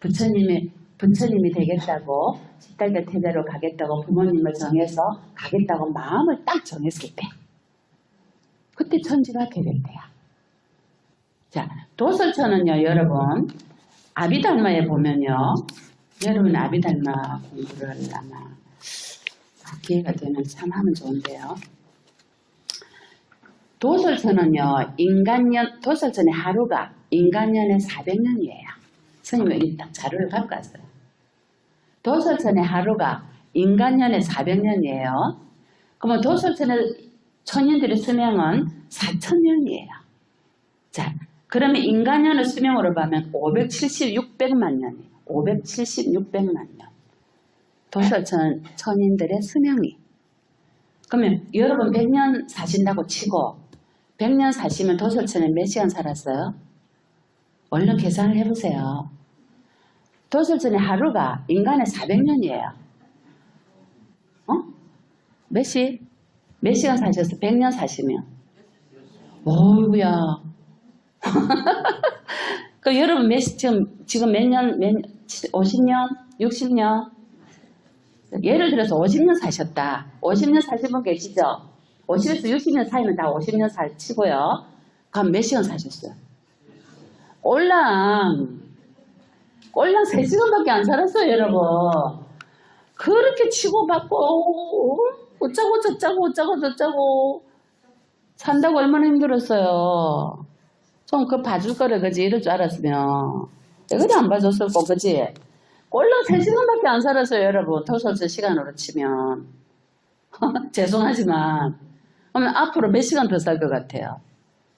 부처님이 되겠다고 10달째 태대로 가겠다고 부모님을 정해서 가겠다고 마음을 딱 정했을 때 그때 천지가 계획돼요. 자, 도설천은요, 여러분, 아비달마에 보면요, 여러분 아비달마 공부를 아마 기회가 되면 참 하면 좋은데요. 도설천은요, 도설천의 하루가 인간년의 400년이에요. 스님이 딱 자료를 갖고 왔어요. 도설천의 하루가 인간년의 400년이에요. 그러면 도설천의 천인들의 수명은 4000년이에요. 자, 그러면 인간년의 수명으로 보면 576백만 년이에요. 576백만 년. 도설천 천인들의 수명이. 그러면 여러분 100년 사신다고 치고 100년 사시면 도설천에 몇 시간 살았어요? 얼른 계산을 해보세요. 도설천의 하루가 인간의 400년이에요. 몇 시간 사셨어? 100년 사시면. 어이구야. 그 여러분 지금 몇 년, 50년? 60년? 예를 들어서 50년 사셨다. 50년 사신 분 계시죠? 50에서 60년 사이면 다 50년 치고요. 그럼 몇 시간 사셨어요? 꼴랑 3시간밖에 안 살았어요, 여러분. 그렇게 치고받고 어쩌고 저쩌고 산다고 얼마나 힘들었어요. 좀 그 봐줄 거를 그지 이럴 줄 알았으면 왜 그래 안 봐줬을 거 그지. 꼴랑 3시간밖에 안 살았어요, 여러분. 도설천 시간으로 치면. 죄송하지만 그러면 앞으로 몇 시간 더 살 것 같아요?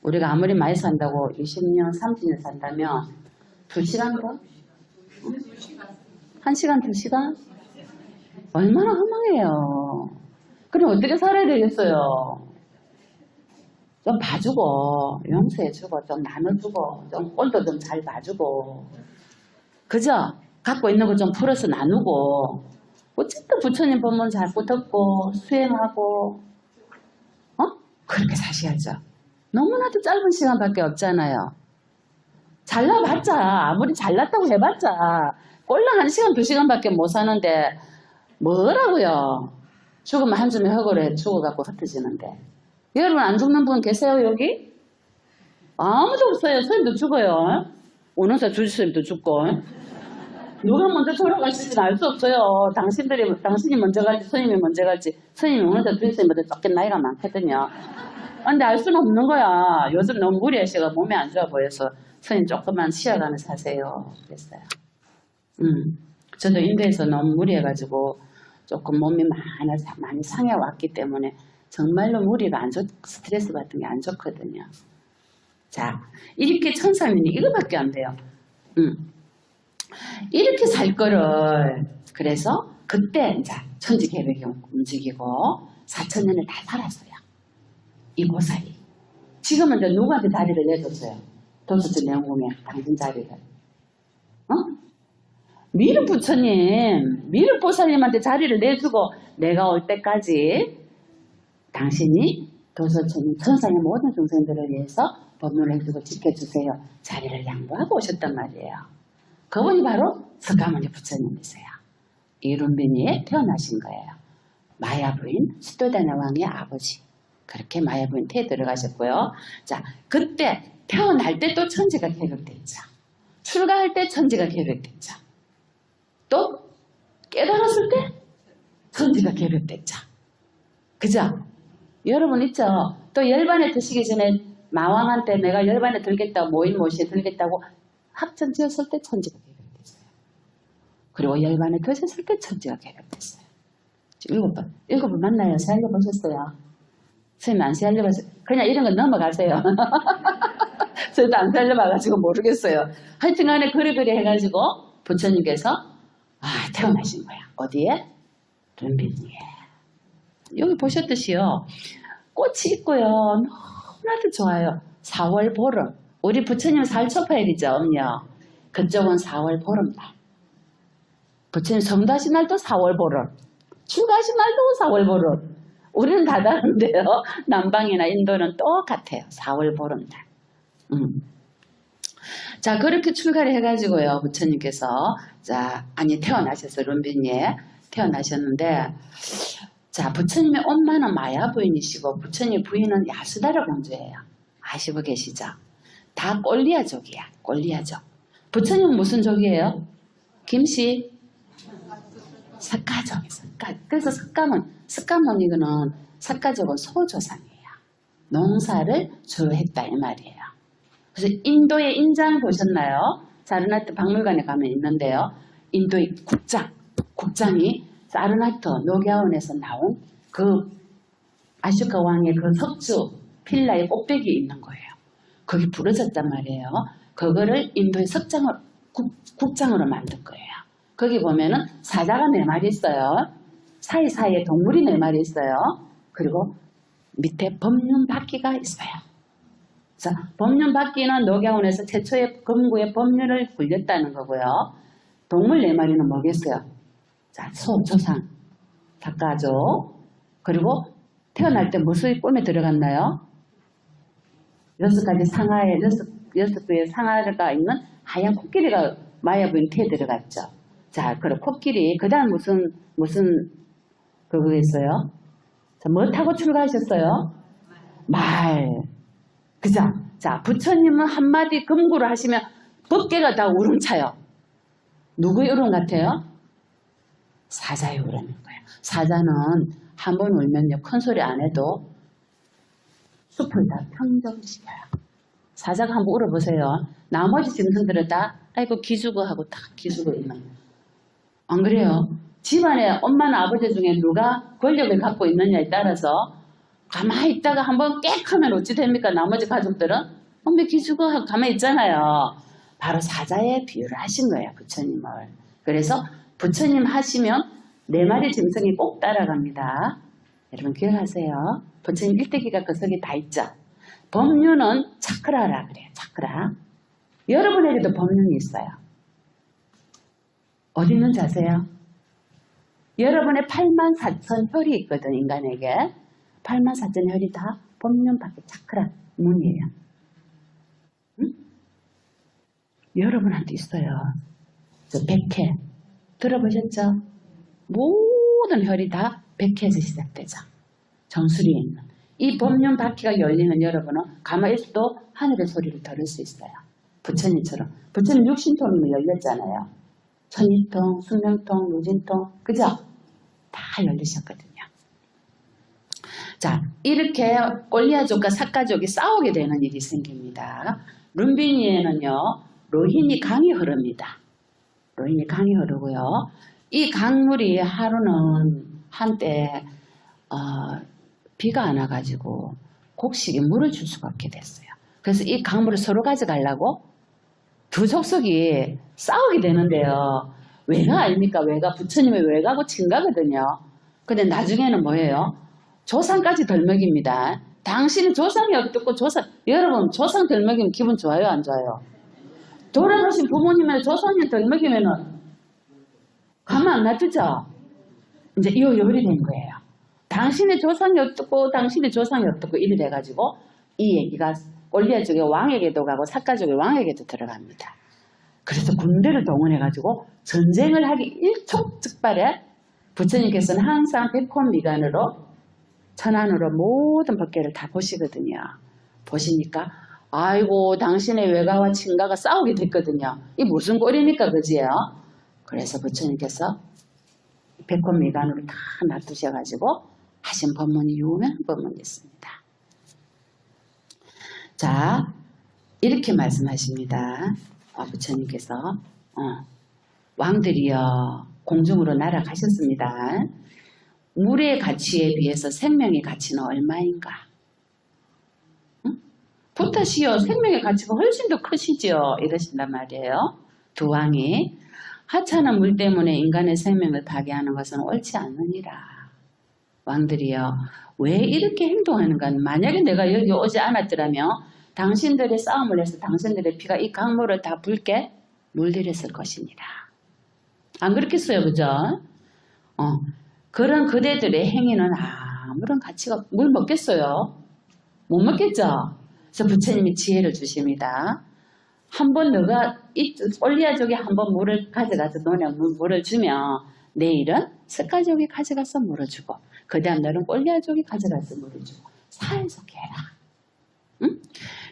우리가 아무리 많이 산다고 20년, 30년 산다면 2시간 더? 1시간, 2시간? 얼마나 허망해요. 그럼 어떻게 살아야 되겠어요? 좀 봐주고 용서해주고 좀 나눠주고 좀 꼴도 좀 잘 봐주고 그죠? 갖고 있는 거 좀 풀어서 나누고 어쨌든 부처님 법문 자꾸 듣고 수행하고 그렇게 사셔야죠. 너무나도 짧은 시간밖에 없잖아요. 잘나봤자 아무리 잘났다고 해봤자 꼴랑 1시간 2시간밖에 못 사는데 뭐라고요. 죽으면 한숨에 허거래 죽어갖고 흩어지는데 여러분 안 죽는 분 계세요 여기? 아무도 없어요. 스님도 죽어요. 오는사 주지스님도 죽고 누가 먼저 돌아가실지는 알 수 없어요. 당신이 먼저 갈지 스님이 먼저 갈지 스님이 오는사 주지스님보다 조금 나이가 많거든요. 근데 알 수는 없는 거야. 요즘 너무 무리하시고 몸이 안 좋아 보여서 스님 조금만 쉬어가면서 사세요. 그랬어요. 저도 인도에서 너무 무리해가지고 조금 몸이 많이 상해왔기 때문에 정말로 무리가 안 스트레스 받은 게 안 좋거든요. 자, 이렇게 천사민이 이거밖에 안 돼요. 이렇게 살 거를 그래서 그때 이제 천지 계획이 움직이고 4000년을 다 살았어요. 이 고사리. 지금은 이제 누구한테 자리를 내줬어요? 도수주 내용공에 당신 자리를. 미륵 부처님, 미륵 보살님한테 자리를 내주고 내가 올 때까지 당신이 도서천이 천상의 모든 중생들을 위해서 법문을 해주고 지켜주세요. 자리를 양보하고 오셨단 말이에요. 그분이 바로 석가모니 부처님이세요. 이룬빈이에 태어나신 거예요. 마야부인 수도다나 왕의 아버지. 그렇게 마야부인 태에 들어가셨고요. 자, 그때 태어날 때 또 천지가 계획됐죠. 출가할 때 천지가 계획됐죠. 또 깨달았을 때 천지가 계획됐죠. 그죠? 여러분 있죠? 또 열반에 드시기 전에 마왕한테 내가 열반에 들겠다고 모시에 들겠다고 합정 지었을 때 천지가 계획됐어요. 그리고 열반에 드셨을 때 천지가 계획됐어요. 7번 만나요. 세알려보셨어요? 선생님 안 세알려봤어요? 그냥 이런 건 넘어가세요. 저도 안 세알려봐가지고 모르겠어요. 하여튼 간에 그리 해가지고 부처님께서 태어나신 거야. 어디에? 룬빈이에. 여기 보셨듯이요. 꽃이 있고요. 너무나도 좋아요. 4월 보름. 우리 부처님 살초파일이죠. 음요. 그쪽은 4월 보름날. 부처님 성도하신 날도 4월 보름. 출가하신 날도 4월 보름. 우리는 다 다른데요. 남방이나 인도는 똑같아요. 4월 보름날. 자, 그렇게 출가를 해가지고요, 부처님께서. 자, 아니, 태어나셨어요, 룸비니에. 태어나셨는데, 자, 부처님의 엄마는 마야 부인이시고, 부처님 부인은 야수다라 공주예요. 아시고 계시죠? 다 꼴리아족이야, 꼴리아족. 부처님은 무슨 족이에요? 김씨? 석가족, 석가. 그래서 석가모니 이거는, 석가족은 소조상이에요. 농사를 주했다, 이 말이에요. 그래서 인도의 인장 보셨나요? 사르나트 박물관에 가면 있는데요. 인도의 국장이 사르나트 녹야원에서 나온 그 아쇼카 왕의 그 석주 필라의 꼭대기에 있는 거예요. 거기 부러졌단 말이에요. 그거를 인도의 국장으로 만든 거예요. 거기 보면은 사자가 4마리 있어요. 사이사이에 동물이 4마리 있어요. 그리고 밑에 법륜바퀴가 있어요. 자, 법륜바퀴는 녹야원에서 최초의 금구의 법륜을 굴렸다는 거고요. 동물 4마리는 뭐겠어요? 자, 조상, 닭가족. 그리고 태어날 때 무슨 꿈에 들어갔나요? 6가지 상하에, 6개의 상하가 있는 하얀 코끼리가 마야 부인 태에 들어갔죠. 자, 그리고 코끼리, 그 다음 무슨, 그거 있어요? 자, 뭐 타고 출가하셨어요? 말. 그죠? 자, 부처님은 한마디 금구를 하시면 법계가 다 우렁차요. 누구의 울음 같아요? 사자의 울음인 거예요. 사자는 한 번 울면요, 큰 소리 안 해도 숲을 다 평정시켜요. 사자가 한번 울어보세요. 나머지 짐승들은 다, 아이고, 기죽어 하고 다 기죽어 있는 거예요. 안 그래요? 집안에 엄마나 아버지 중에 누가 권력을 갖고 있느냐에 따라서 가만히 있다가 한번 깨 하면 어찌 됩니까? 나머지 가족들은 왜 기죽어 하고 가만히 있잖아요. 바로 사자의 비유를 하신 거예요, 부처님을. 그래서 부처님 하시면 4마리 짐승이 꼭 따라갑니다. 여러분 기억하세요. 부처님 일대기가 그 속에 다 있죠. 법륜은 차크라라 그래요. 차크라. 여러분에게도 법륜이 있어요. 어디 있는지 아세요? 여러분의 84,000 혈이 있거든, 인간에게. 84,000 혈이 다 법륜 밖에 차크라 문이에요. 응? 여러분한테 있어요. 저 백회 들어보셨죠? 모든 혈이 다 백회에서 시작되죠. 정수리에 있는 이 법륜 바퀴가 열리면 여러분은 가만히 있어도 하늘의 소리를 들을 수 있어요. 부처님처럼. 부처님 육신통이 열렸잖아요. 천이통, 숙명통, 유진통, 그죠? 다 열리셨거든요. 자, 이렇게 꼴리아족과 삭가족이 싸우게 되는 일이 생깁니다. 룸비니에는요, 로힌이 강이 흐릅니다. 로힌이 강이 흐르고요. 이 강물이 하루는 한때 비가 안 와가지고 곡식에 물을 줄 수가 없게 됐어요. 그래서 이 강물을 서로 가져가려고 두 족속이 싸우게 되는데요. 왜가 아닙니까? 왜가 부처님의 왜가고 친가거든요. 근데 나중에는 뭐예요? 조상까지 덜먹입니다. 당신이 조상이 어떻고 여러분 조상 덜먹이면 기분 좋아요, 안 좋아요? 돌아가신 부모님의 조상이 덜먹이면은 가만 안 놔두죠? 이제 이 요리 된 거예요. 당신의 조상이 어떻고 당신의 조상이 어떻고 이래 돼가지고 이 얘기가 꼴리아족의 왕에게도 가고 삭가족의 왕에게도 들어갑니다. 그래서 군대를 동원해가지고 전쟁을 하기 일촉즉발에 부처님께서는 항상 백혼미간으로 천안으로 모든 법계를 다 보시거든요. 보시니까 아이고 당신의 외가와 친가가 싸우게 됐거든요. 이 무슨 꼴입니까 그지요? 그래서 부처님께서 백혼미간으로 다 놔두셔가지고 하신 법문이 유명한 법문이 있습니다. 자, 이렇게 말씀하십니다. 부처님께서 왕들이여 공중으로 날아가셨습니다. 물의 가치에 비해서 생명의 가치는 얼마인가? 응? 부타시여 생명의 가치가 훨씬 더 크시죠? 이러신단 말이에요. 두 왕이 하찮은 물 때문에 인간의 생명을 파괴하는 것은 옳지 않느니라. 왕들이여 왜 이렇게 행동하는가? 만약에 내가 여기 오지 않았더라면 당신들의 싸움을 해서 당신들의 피가 이 강물을 다 붉게 물들였을 것이니라. 안 그렇겠어요, 그죠? 그런 그대들의 행위는 아무런 가치가 물 먹겠어요? 못 먹겠죠? 그래서 부처님이 지혜를 주십니다. 한번 너가 올리아족이 한번 물을 가져가서 너네 물을 주면 내일은 스카족이 가져가서 물을 주고 그 다음 날은 올리아족이 가져가서 물을 주고 사이좋게 해라. 응?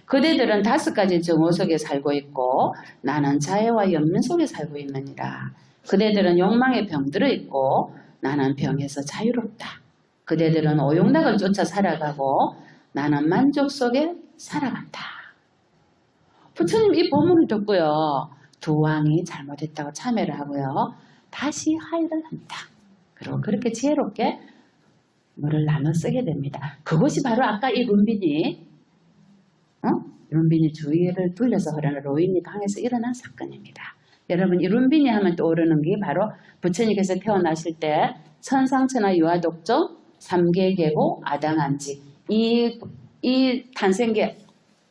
그대들은 5가지 증오 속에 살고 있고 나는 자애와 연민 속에 살고 있느니라. 그대들은 욕망에 병들어 있고 나는 병에서 자유롭다. 그대들은 오용락을 쫓아 살아가고 나는 만족 속에 살아간다. 부처님 이 본문을 듣고요. 두 왕이 잘못했다고 참회를 하고요. 다시 화해를 합니다. 그리고 그렇게 지혜롭게 물을 나눠 쓰게 됩니다. 그것이 바로 아까 이 룬빈이 주위를 둘러서 흐르는 로인이 강에서 일어난 사건입니다. 여러분 이 룬빈이 하면 떠오르는 게 바로 부처님께서 태어나실 때 천상천하 유아독조 3계계고 아당한지 이 탄생계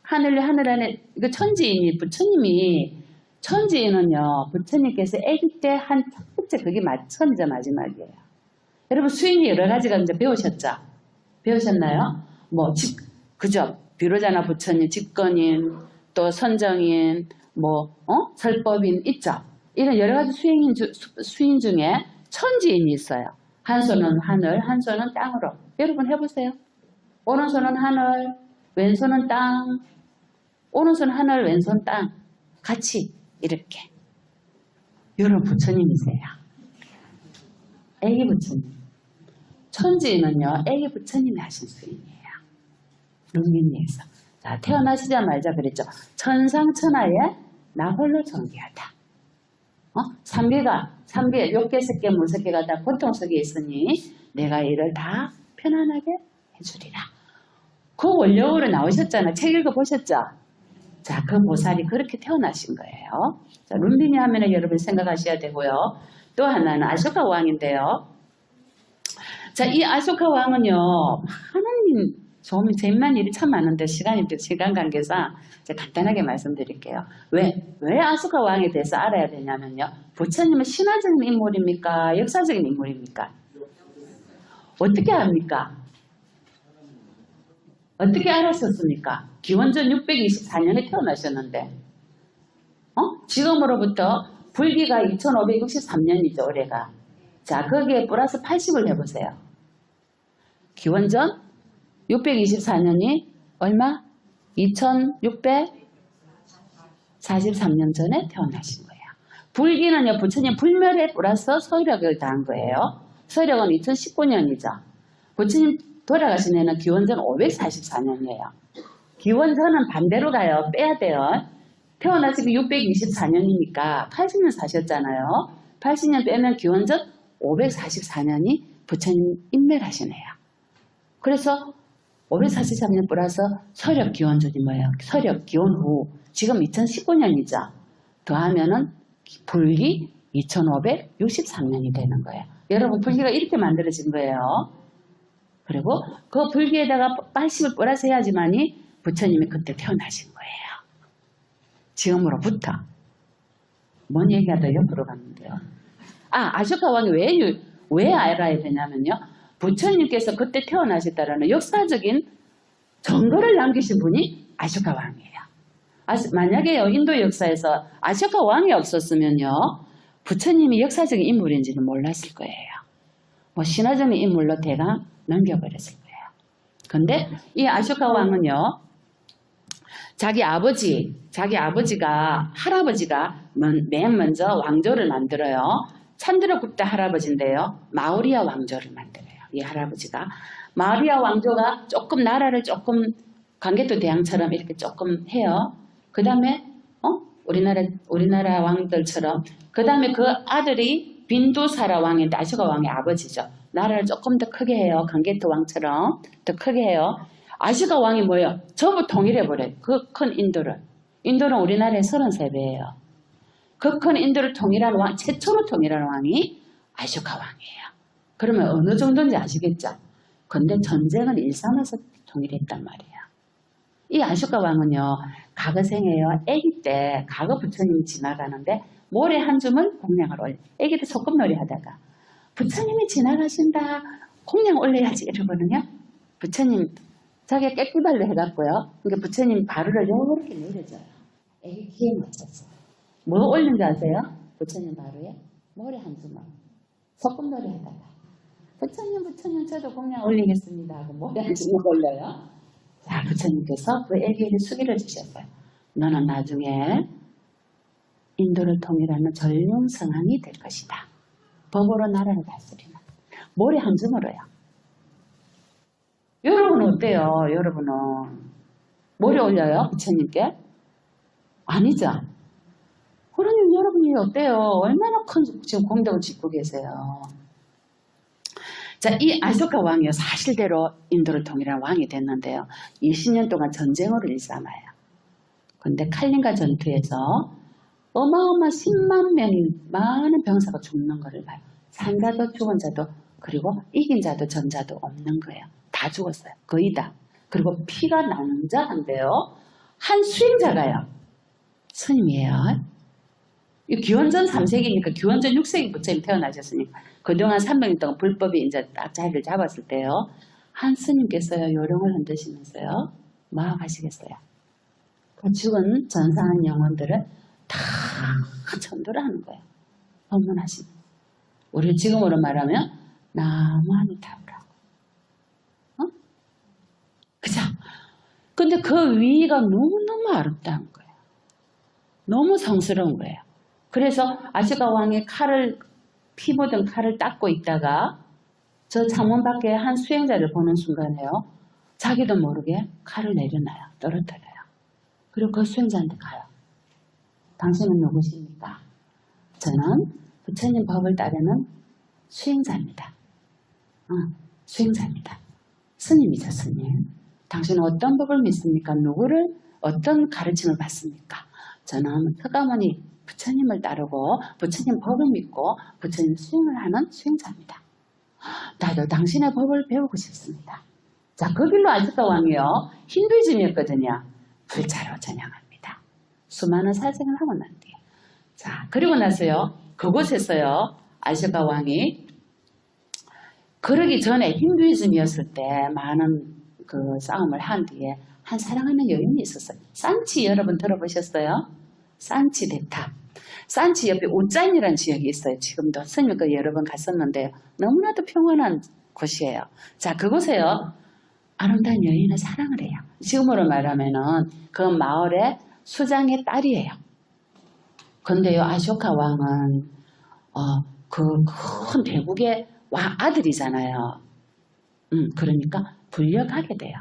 하늘 안에 이거 천지인이 부처님이 천지인은요 부처님께서 아기 때 한 첫 번째 그게 처음이자 마지막이에요. 여러분 수인이 여러 가지가 이제 배우셨죠? 배우셨나요? 그죠? 비로자나 부처님, 집권인, 또 선정인, 설법인 있죠? 이런 여러 가지 수인 중에 천지인이 있어요. 한 손은 하늘, 한 손은 땅으로. 여러분 해보세요. 오른손은 하늘, 왼손은 땅. 오른손 하늘, 왼손 땅. 같이 이렇게. 여러분 부처님이세요. 애기 부처님. 천지인은요, 애기 부처님이 하신 수인이에요. 룬빈리에서. 자, 태어나시자마자 그랬죠. 천상천하에 나 홀로 존귀하다. 삼계, 욕계, 색계, 무색계가 다 고통 속에 있으니 내가 이를 다 편안하게 해주리라. 그 원력으로 나오셨잖아요. 책 읽어보셨죠? 자, 그 보살이 그렇게 태어나신 거예요. 자, 룬빈이 하면은 여러분 생각하셔야 되고요. 또 하나는 아쇼카 왕인데요. 자, 이 아쇼카 왕은요, 하나님, 재미난 일이 참 많은데 시간 관계상 제가 간단하게 말씀드릴게요. 왜 아쇼카 왕에 대해서 알아야 되냐면요. 부처님은 신화적인 인물입니까? 역사적인 인물입니까? 어떻게 압니까? 어떻게 알았었습니까? 기원전 624년에 태어나셨는데, 지금으로부터 불기가 2563년이죠, 올해가. 자, 거기에 플러스 80을 해보세요. 기원전 624년이 얼마? 2643년 전에 태어나신 거예요. 불기는요, 부처님 불멸에 플러스 서력을 더한 거예요. 서력은 2019년이죠. 부처님 돌아가신 해는 기원전 544년이에요. 기원전은 반대로 가요. 빼야 돼요. 태어나시고 624년이니까 80년 사셨잖아요. 80년 빼면 기원전 544년이 부처님 인멸하신 해요. 그래서 543년 플러스 서력 기원전이 뭐예요? 서력 기원 후 지금 2019년이죠. 더하면은 불기 2563년이 되는 거예요. 여러분 불기가 이렇게 만들어진 거예요. 그리고 그 불기에다가 80을 플러스 해야지만이 부처님이 그때 태어나신 거예요. 지금으로부터. 뭔 얘기하다 옆으로 갔는데요. 아쇼카 왕이 왜 알아야 되냐면요. 부처님께서 그때 태어나셨다라는 역사적인 증거를 남기신 분이 아쇼카 왕이에요. 만약에요, 인도 역사에서 아쇼카 왕이 없었으면요, 부처님이 역사적인 인물인지는 몰랐을 거예요. 신화적인 인물로 대강 넘겨버렸을 거예요. 근데 이 아쇼카 왕은요, 자기 아버지가, 할아버지가 맨 먼저 왕조를 만들어요. 찬드라굽타 할아버지인데요. 마우리아 왕조를 만들어요. 이 할아버지가. 마우리아 왕조가 조금 나라를 조금 광개토 대왕처럼 이렇게 조금 해요. 그 다음에 우리나라 왕들처럼 그 다음에 그 아들이 빈두사라 왕인데 아쇼카 왕의 아버지죠. 나라를 조금 더 크게 해요. 광개토 왕처럼 더 크게 해요. 아쇼카 왕이 뭐예요? 전부 통일해버려요. 그 큰 인도를. 인도는 우리나라의 33배예요. 그 큰 인도를 통일한 왕, 최초로 통일한 왕이 아쇼카 왕이에요. 그러면 어느 정도인지 아시겠죠? 근데 전쟁은 일삼아서 통일했단 말이에요. 이 아쇼카 왕은요, 과거 생에요. 아기 때, 과거 부처님이 지나가는데 모래 한 줌을 공양을 올려. 아기 때 소꿉놀이 하다가 부처님이 지나가신다. 공양 올려야지. 이러거든요. 부처님, 자기가 깨끗발로 해갖고요. 그러니까 부처님 바로를 이렇게 내려줘요. 애기 키에 맞췄어. 뭐 올린 줄 아세요? 부처님 바로에 모래 한 주먹. 소꿉놀이 하다가 부처님 저도 공양 올리겠습니다 하고 모래 한 주먹 올려요. 자, 부처님께서 그 애기에게 수기를 주셨어요. 너는 나중에 인도를 통일하는 전륜성왕이 될 것이다. 법으로 나라를 다스리는. 모래 한 주먹으로요. 여러분은 어때요? 여러분은 모래 올려요? 부처님께? 아니죠. 그러니 여러분이 어때요? 얼마나 큰 지금 공덕을 짓고 계세요. 자, 이 아쇼카 왕이요. 사실대로 인도를 통일한 왕이 됐는데요. 20년 동안 전쟁으로 일삼아요. 근데 칼린가 전투에서 어마어마한 10만 명이 많은 병사가 죽는 것을 봐요. 산 자도 죽은 자도 그리고 이긴 자도 전 자도 없는 거예요. 다 죽었어요. 거의 다. 그리고 피가 낭자한데요. 한 수행자가요. 스님이에요. 기원전 3세기니까 기원전 6세기 부처님 태어나셨으니까 그동안 300년 동안 불법이 이제 딱 자리를 잡았을 때요. 한 스님께서요. 요령을 흔드시면서요. 뭐 하시겠어요? 그 죽은 전사한 영혼들을 다 전도를 하는 거예요. 법문하시는. 우리 지금으로 말하면 나무하니 타오라고. 어? 그죠? 근데 그 위가 너무너무 아름다운 거예요. 너무 성스러운 거예요. 그래서 아시가 왕이 피 묻은 칼을 닦고 있다가 저 창문 밖에 한 수행자를 보는 순간에요. 자기도 모르게 칼을 내려놔요. 떨어뜨려요. 그리고 그 수행자한테 가요. 당신은 누구십니까? 저는 부처님 법을 따르는 수행자입니다. 수행자입니다. 스님이죠, 스님. 당신은 어떤 법을 믿습니까? 누구를 어떤 가르침을 받습니까? 저는 흑가모니 부처님을 따르고 부처님 법을 믿고 부처님 수행을 하는 수행자입니다. 나도 당신의 법을 배우고 싶습니다. 자, 그 길로 아시카 왕이요. 힌두이즘이었거든요. 불자로 전향합니다. 수많은 사생을 하고 난 뒤에. 자, 그리고 나서요. 그곳에서요. 아시카 왕이 그러기 전에 힌두이즘이었을 때 많은 그 싸움을 한 뒤에 한 사랑하는 여인이 있었어요. 산치 여러분 들어보셨어요? 산치 대탑. 산치 옆에 우짠이라는 지역이 있어요. 지금도 스님 그 여러 번 갔었는데요. 너무나도 평온한 곳이에요. 자, 그곳에요. 아름다운 여인을 사랑을 해요. 지금으로 말하면은 그 마을의 수장의 딸이에요. 근데요, 아쇼카 왕은 그 큰 대국의 왕 아들이잖아요. 그러니까 불려가게 돼요.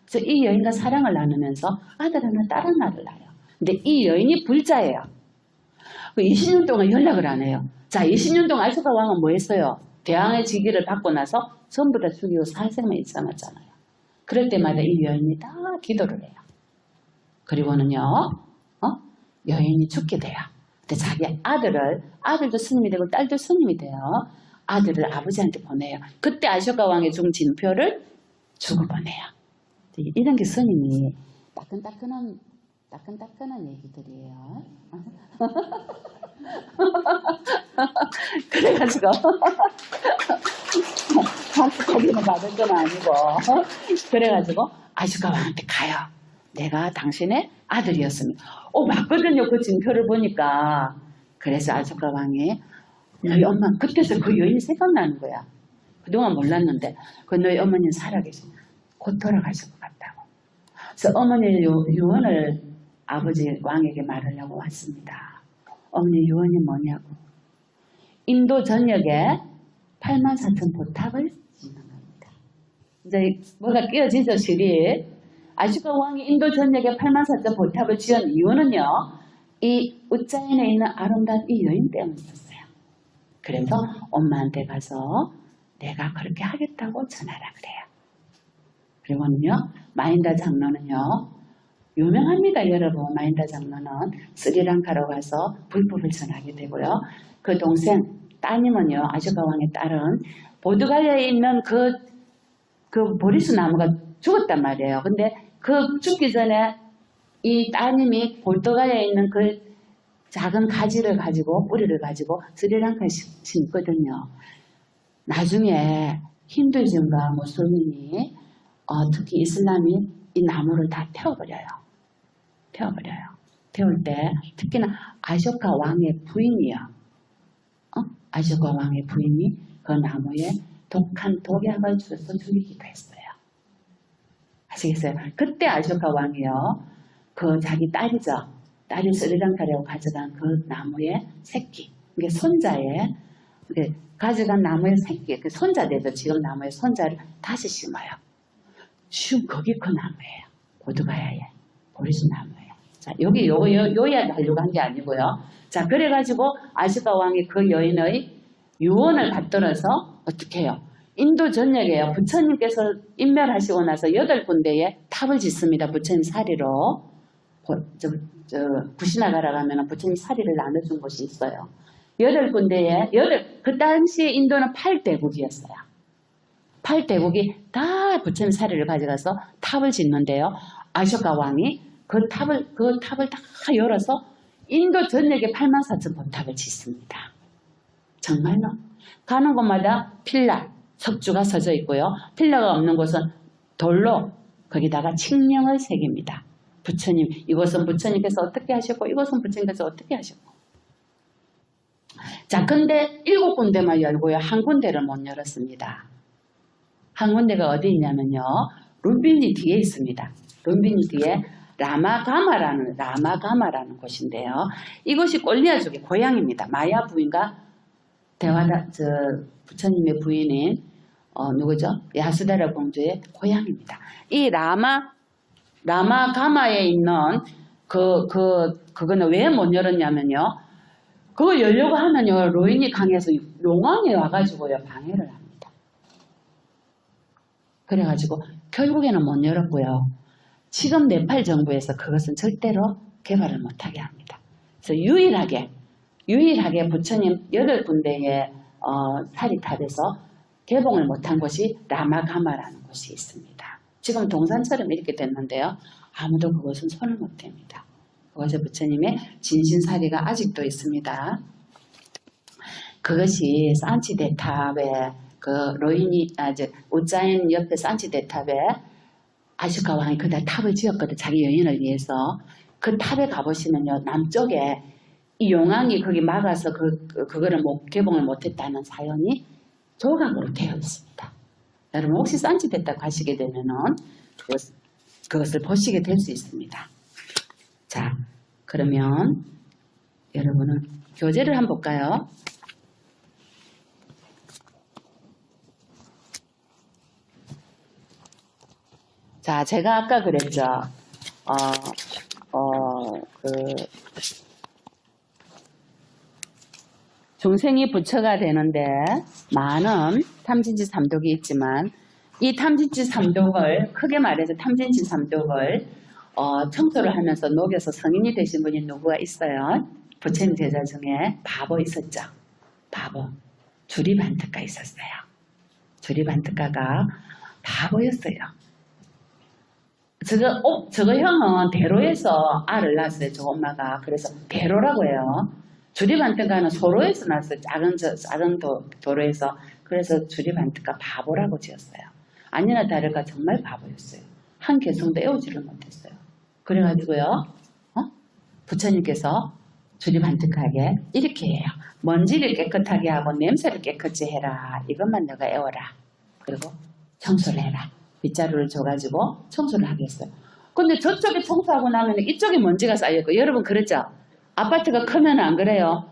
그래서 이 여인과 사랑을 나누면서 아들 하나, 딸 하나를 낳아요. 근데 이 여인이 불자예요. 20년 동안 연락을 안 해요. 자, 20년 동안 아쇼카 왕은 뭐 했어요? 대왕의 직위를 받고 나서 전부 다 죽이고 사생만 일삼았잖아요. 그럴 때마다 이 여인이 다 기도를 해요. 그리고는요, 여인이 죽게 돼요. 근데 자기 아들도 스님이 되고 딸도 스님이 돼요. 아들을 아버지한테 보내요. 그때 아쇼카 왕의 죽은 진표를 주고 보내요. 이런 게 스님이 따끈따끈한 얘기들이에요. 그래가지고 거기는 받을 건 아니고 그래가지고 아슈카 왕한테 가요. 내가 당신의 아들이었습니다. 맞거든요. 그 징표를 보니까. 그래서 아슈카 왕이 너희 엄마 그때서 그 여인이 생각나는 거야. 그동안 몰랐는데 너희 어머니는 살아계신 곧 돌아가실 것 같다고. 그래서 어머니의 유언을 아버지 왕에게 말하려고 왔습니다. 어머니 유언이 뭐냐고. 인도 전역에 84,000 보탑을 짓는 겁니다. 이제 뭐가 끼어지죠, 실이. 아슈카 왕이 인도 전역에 84,000 보탑을 지은 이유는요. 이 우짜인에 있는 아름다운 이 여인 때문이었어요. 그래서 엄마한테 가서 내가 그렇게 하겠다고 전하라 그래요. 그리고는요. 마인다 장로는요. 유명합니다, 여러분. 마인다 장로는 스리랑카로 가서 불법을 전하게 되고요. 그 동생, 따님은요, 아쇼카 왕의 딸은 포르투갈에 있는 그 보리수 나무가 죽었단 말이에요. 근데 그 죽기 전에 이 따님이 포르투갈에 있는 그 작은 가지를 가지고, 뿌리를 가지고 스리랑카에 심거든요. 나중에 힌두이즘과 무슬림이, 특히 이슬람이 이 나무를 다 태워버려요. 태울 때 특히나 아쇼카 왕의 부인이요. 아쇼카 왕의 부인이 그 나무에 독한 독약을 줘서 죽이기도 했어요. 아시겠어요? 그때 아쇼카 왕이요. 그 자기 딸이죠. 딸이 스리랑카라고 가져간 그 나무의 새끼. 이게 손자의 가져간 나무의 새끼. 그 손자 되죠. 지금 나무의 손자를 다시 심어요. 거기 그 나무예요. 고두가야에 보리수 나무예요. 자, 여기 요 이야기 하려고 한 게 아니고요. 자, 그래가지고 아쇼카 왕이 그 여인의 유언을 받들어서 어떻게 해요? 인도 전역에요. 부처님께서 인멸하시고 나서 8군데에 탑을 짓습니다. 부처님 사리로. 구시나가라 가면 부처님 사리를 나눠준 곳이 있어요. 8군데에, 그 당시에 인도는 8대국이었어요. 8대국이 다 부처님 사리를 가져가서 탑을 짓는데요. 아쇼카 왕이 그 탑을 다 열어서 인도 전역에 84,000 법탑을 짓습니다. 정말로. 가는 곳마다 필라, 석주가 서져 있고요. 필라가 없는 곳은 돌로 거기다가 칙령을 새깁니다. 부처님, 이것은 부처님께서 어떻게 하셨고 이것은 부처님께서 어떻게 하셨고. 자, 근데 7군데만 열고요. 한 군데를 못 열었습니다. 한 군데가 어디 있냐면요. 룸비니 뒤에 있습니다. 룸비니 뒤에 라마가마라는 곳인데요. 이것이 꼴리아족의 고향입니다. 마야 부인과 부처님의 부인인 누구죠? 야수다라 공주의 고향입니다. 이 라마가마에 있는 그거는 왜 못 열었냐면요. 그거 열려고 하면요. 로인이 강해서 용왕이 와가지고요. 방해를 합니다. 그래가지고 결국에는 못 열었고요. 지금 네팔 정부에서 그것은 절대로 개발을 못하게 합니다. 그래서 유일하게 부처님 8군데의 사리탑에서 개봉을 못한 곳이 라마가마라는 곳이 있습니다. 지금 동산처럼 이렇게 됐는데요. 아무도 그것은 손을 못 댑니다. 그것에 부처님의 진신사리가 아직도 있습니다. 그것이 산치대탑에 우짜인 옆에 산치대탑에 아쇼카 왕이 그다 탑을 지었거든. 자기 여인을 위해서. 그 탑에 가보시면요. 남쪽에 이 용왕이 거기 막아서 그거를 개봉을 못했다는 사연이 조각으로 되어 있습니다. 여러분 혹시 산치대탑 가시게 되면은 그것을 보시게 될 수 있습니다. 자, 그러면 여러분은 교재를 한번 볼까요? 자, 제가 아까 그랬죠. 중생이 부처가 되는데 많은 탐진치 삼독이 있지만 이 탐진치 삼독을 크게 말해서 탐진치 삼독을 청소를 하면서 녹여서 성인이 되신 분이 누구가 있어요? 부처님 제자 중에 바보 있었죠. 바보. 주리반트가 있었어요. 주리반트가가 바보였어요. 저거 형은 대로에서 알을 낳았어요. 저 엄마가. 그래서 대로라고 해요. 주리반트가는 소로에서 낳았어요. 작은 도로에서. 그래서 주리반트가 바보라고 지었어요. 아니나 다를까 정말 바보였어요. 한 개성도 애우지를 못했어요. 그래가지고요. 부처님께서 주리반특하게 이렇게 해요. 먼지를 깨끗하게 하고 냄새를 깨끗이 해라. 이것만 너가 애워라. 그리고 청소를 해라. 빗자루를 줘가지고 청소를 하겠어요. 근데 저쪽에 청소하고 나면 이쪽에 먼지가 쌓여있고 여러분 그랬죠? 아파트가 크면 안 그래요?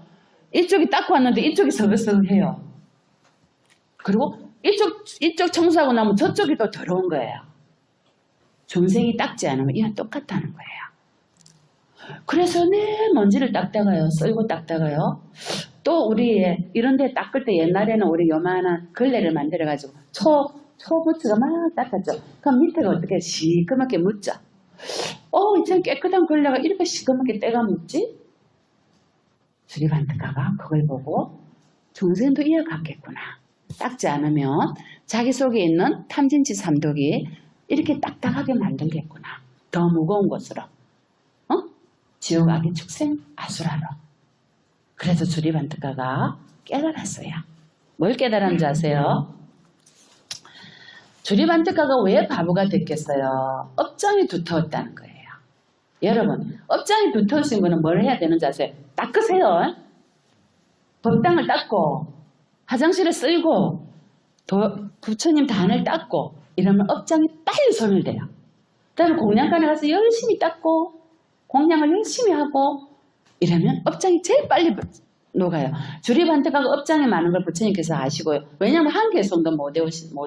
이쪽이 닦고 왔는데 이쪽이 서글서글해요. 그리고 이쪽 청소하고 나면 저쪽이 또 더러운 거예요. 중생이 닦지 않으면 이건 똑같다는 거예요. 그래서 먼지를 닦다가요. 썰고 닦다가요. 또 우리 이런 데 닦을 때 옛날에는 우리 요만한 걸레를 만들어가지고 초부츠가 막 닦았죠. 그럼 밑에가 어떻게 시커멓게 묻죠. 이참 깨끗한 걸레가 이렇게 시커멓게 때가 묻지? 주리반트가가 그걸 보고 중생도 이어갔겠구나. 닦지 않으면 자기 속에 있는 탐진치 삼독이 이렇게 딱딱하게 만들겠구나. 더 무거운 것으로. 지옥 악의 축생 아수라로. 그래서 주리반트가가 깨달았어요. 뭘 깨달았는지 아세요? 주리반트가가 왜 바보가 됐겠어요? 업장이 두터웠다는 거예요. 여러분, 업장이 두터우신 분은 뭘 해야 되는지 아세요? 닦으세요. 법당을 닦고, 화장실에 쓸고, 부처님 단을 닦고, 이러면 업장이 빨리 소멸돼요. 그 다음에 공양간에 가서 열심히 닦고, 공양을 열심히 하고, 이러면 업장이 제일 빨리 녹아요. 주립한테가고 업장이 많은 걸 부처님께서 아시고요. 왜냐하면 한 개손도 못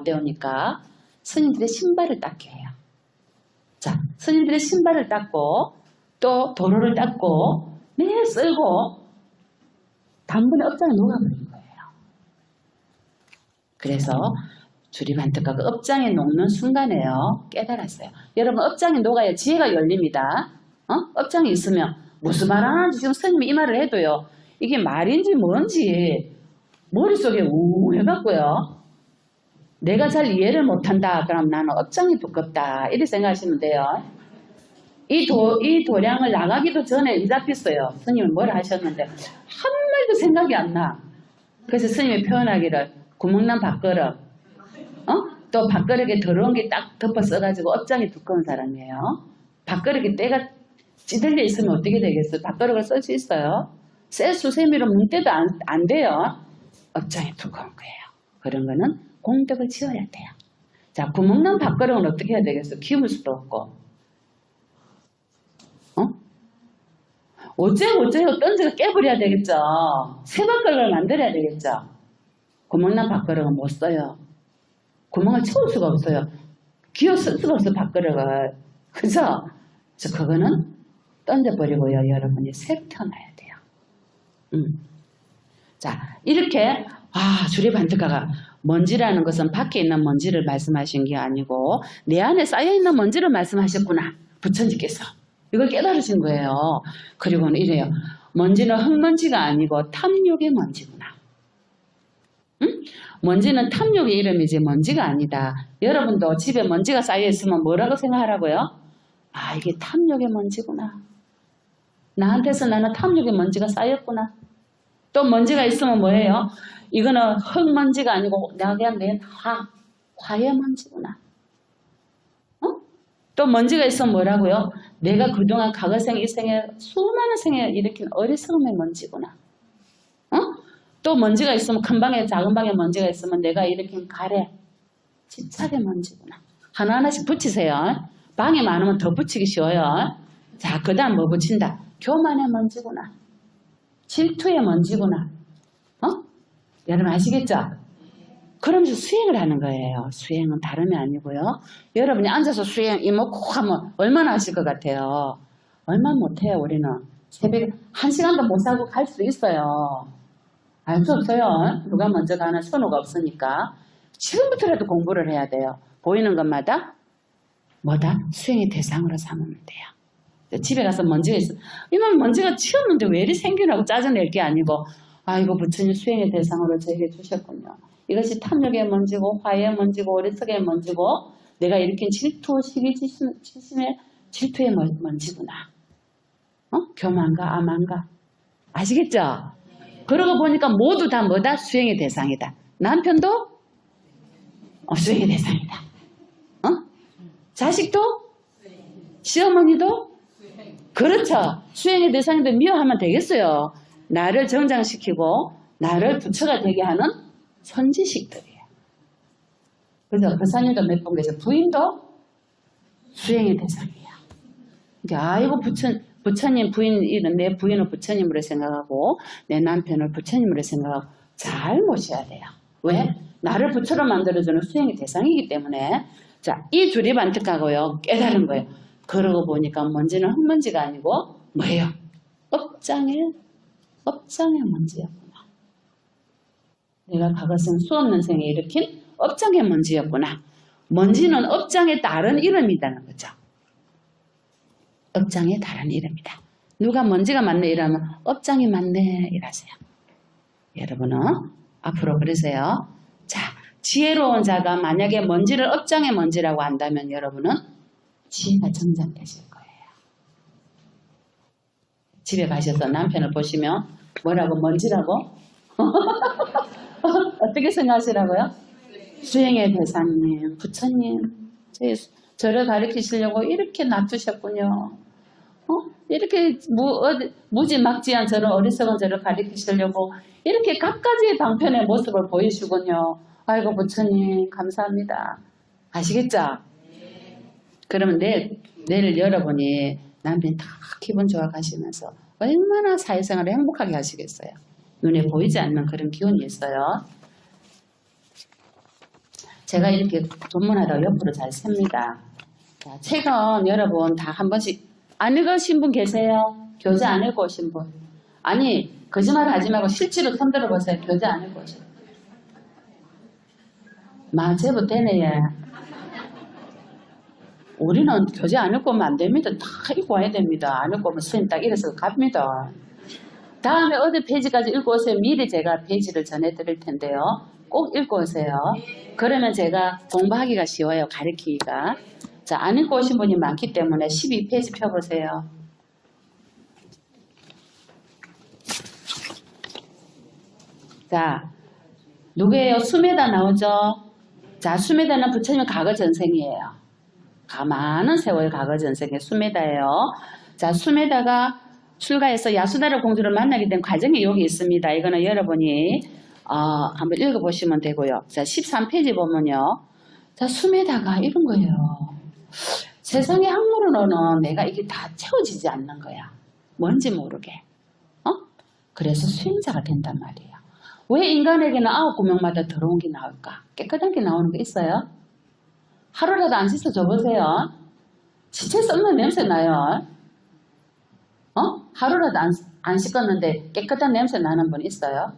외우니까 스님들의 신발을 닦게 해요. 자, 스님들의 신발을 닦고 또 도로를 닦고 매일 쓸고 단번에 업장이 녹아버린 거예요. 그래서 주립한테가고 업장이 녹는 순간에요. 깨달았어요. 여러분 업장이 녹아야 지혜가 열립니다. 업장이 있으면 무슨 말 하는지 지금 스님이 이 말을 해도요. 이게 말인지 뭔지 머릿속에 우 해갖고요. 내가 잘 이해를 못한다. 그럼 나는 업장이 두껍다. 이렇게 생각하시면 돼요. 이 도량을 나가기도 전에 이 잡혔어요. 스님은 뭘 하셨는데 한 말도 생각이 안 나. 그래서 스님이 표현하기를 구멍난 밥그릇 또 밥그릇에 더러운 게 딱 덮어 써가지고 업장이 두꺼운 사람이에요. 밥그릇에 때가 찌들려 있으면 어떻게 되겠어요? 밥그릇을 쓸 수 있어요? 쇠 수세미로 문 때도 안 돼요. 업장이 두꺼운 거예요. 그런 거는 공덕을 지어야 돼요. 자, 구멍난 밥그릇은 어떻게 해야 되겠어요? 키울 수도 없고. 어째고 던져서 깨버려야 되겠죠. 새 밥그릇을 만들어야 되겠죠. 구멍난 밥그릇은 못 써요. 구멍을 채울 수가 없어요. 기어 쓸 수가 없어 밥그릇을. 그래서 그거는 던져버리고요. 여러분이 새로 태어나야 돼요. 자, 이렇게 주립한테가가 먼지라는 것은 밖에 있는 먼지를 말씀하신 게 아니고 내 안에 쌓여있는 먼지를 말씀하셨구나. 부처님께서. 이걸 깨달으신 거예요. 그리고는 이래요. 먼지는 흙먼지가 아니고 탐욕의 먼지구나. 먼지는 탐욕의 이름이지 먼지가 아니다. 여러분도 집에 먼지가 쌓여있으면 뭐라고 생각하라고요? 이게 탐욕의 먼지구나. 나한테서 나는 탐욕의 먼지가 쌓였구나. 또 먼지가 있으면 뭐예요? 이거는 흙먼지가 아니고 내가 그냥 내 화의 먼지구나. 또 먼지가 있으면 뭐라고요? 내가 그동안 과거생 이 생에 수많은 생에 일으킨 어리석음의 먼지구나. 또 먼지가 있으면 큰 방에 작은 방에 먼지가 있으면 내가 일으킨 가래 집착의 먼지구나. 하나하나씩 붙이세요. 방에 많으면 더 붙이기 쉬워요. 자, 그 다음 뭐 붙인다? 교만의 먼지구나. 질투의 먼지구나. 여러분 아시겠죠? 그러면서 수행을 하는 거예요. 수행은 다름이 아니고요. 여러분이 앉아서 수행 이먹고 하면 얼마나 하실 것 같아요? 얼마나 못해요 우리는. 새벽에 1시간도 못 자고 갈 수 있어요. 알 수 없어요. 누가 먼저 가는 선호가 없으니까. 지금부터라도 공부를 해야 돼요. 보이는 것마다 뭐다? 수행의 대상으로 삼으면 돼요. 집에 가서 먼지가 있어. 이놈 먼지가 치웠는데 왜 이리 생기냐고 짜증낼 게 아니고 이거 부처님 수행의 대상으로 저에게 주셨군요. 이것이 탐욕의 먼지고 화의 먼지고 어리석의 먼지고 내가 일으킨 질투, 시기, 치심의 질투의 먼지구나. 교만과 암만과 아시겠죠? 그러고 보니까 모두 다 뭐다? 수행의 대상이다. 남편도 수행의 대상이다. 자식도? 시어머니도? 그렇죠. 수행의 대상인데 미워하면 되겠어요. 나를 정장시키고 나를 부처가 되게 하는 선지식들이에요. 그래서 거사님도 몇 번 계세요. 부인도 수행의 대상이에요. 그러니까 이거 부처님 부인은 내 부인을 부처님으로 생각하고 내 남편을 부처님으로 생각하고 잘 모셔야 돼요. 왜? 나를 부처로 만들어주는 수행의 대상이기 때문에 자, 이 주립안특하고요 깨달은 거예요. 그러고 보니까 먼지는 흙먼지가 아니고 뭐예요? 업장의 먼지였구나. 내가 과거생 수없는 생에 일으킨 업장의 먼지였구나. 먼지는 업장의 다른 이름이라는 거죠. 업장의 다른 이름이다. 누가 먼지가 많네 이러면 업장이 많네 이라세요. 여러분은 앞으로 그러세요. 자, 지혜로운 자가 만약에 먼지를 업장의 먼지라고 한다면 여러분은 지혜가 정장되실 거예요. 집에 가셔서 남편을 보시면 뭐라고 먼지라고? 어떻게 생각하시라고요? 수행의 대상님, 부처님 저를 가르치시려고 이렇게 놔두셨군요. 이렇게 무지막지한 저런 어리석은 저를 가리키시려고 이렇게 각가지의 방편의 모습을 보이시군요. 아이고 부처님 감사합니다. 아시겠죠? 그러면 내일 여러분이 남편 다 기분 좋아 가시면서 얼마나 사회생활을 행복하게 하시겠어요. 눈에 보이지 않는 그런 기운이 있어요. 제가 이렇게 전문하다고 옆으로 잘 셉니다. 자, 책은 여러분 다 한 번씩 안 읽으신 분 계세요? 교재 안 읽고 오신 분? 아니 거짓말 하지 말고 실제로 손들어 보세요. 교재 안 읽고 오신 분. 제법 되네. 우리는 교재 안 읽고 오면 안 됩니다. 다 읽고 와야 됩니다. 안 읽고 오면 선생님 딱 이래서 갑니다. 다음에 어디 페이지까지 읽고 오세요. 미리 제가 페이지를 전해드릴 텐데요. 꼭 읽고 오세요. 그러면 제가 공부하기가 쉬워요. 가르치기가. 자, 안 읽고 오신 분이 많기 때문에 12페이지 펴보세요. 자, 누구예요? 수메다 나오죠? 자, 수메다는 부처님 과거 전생이에요. 많은 세월 과거 전생의 수메다예요. 자, 수메다가 출가해서 야수다라 공주를 만나게 된 과정이 여기 있습니다. 이거는 여러분이 한번 읽어보시면 되고요. 자, 13페이지 보면요. 자, 수메다가 이런 거예요. 세상의 학문으로는 내가 이게 다 채워지지 않는 거야. 뭔지 모르게. 그래서 수행자가 된단 말이에요. 왜 인간에게는 9구명마다 더러운 게 나올까? 깨끗한 게 나오는 게 있어요? 하루라도 안 씻어 줘보세요. 지체 썩는 냄새 나요. 하루라도 안 씻었는데 깨끗한 냄새 나는 분 있어요?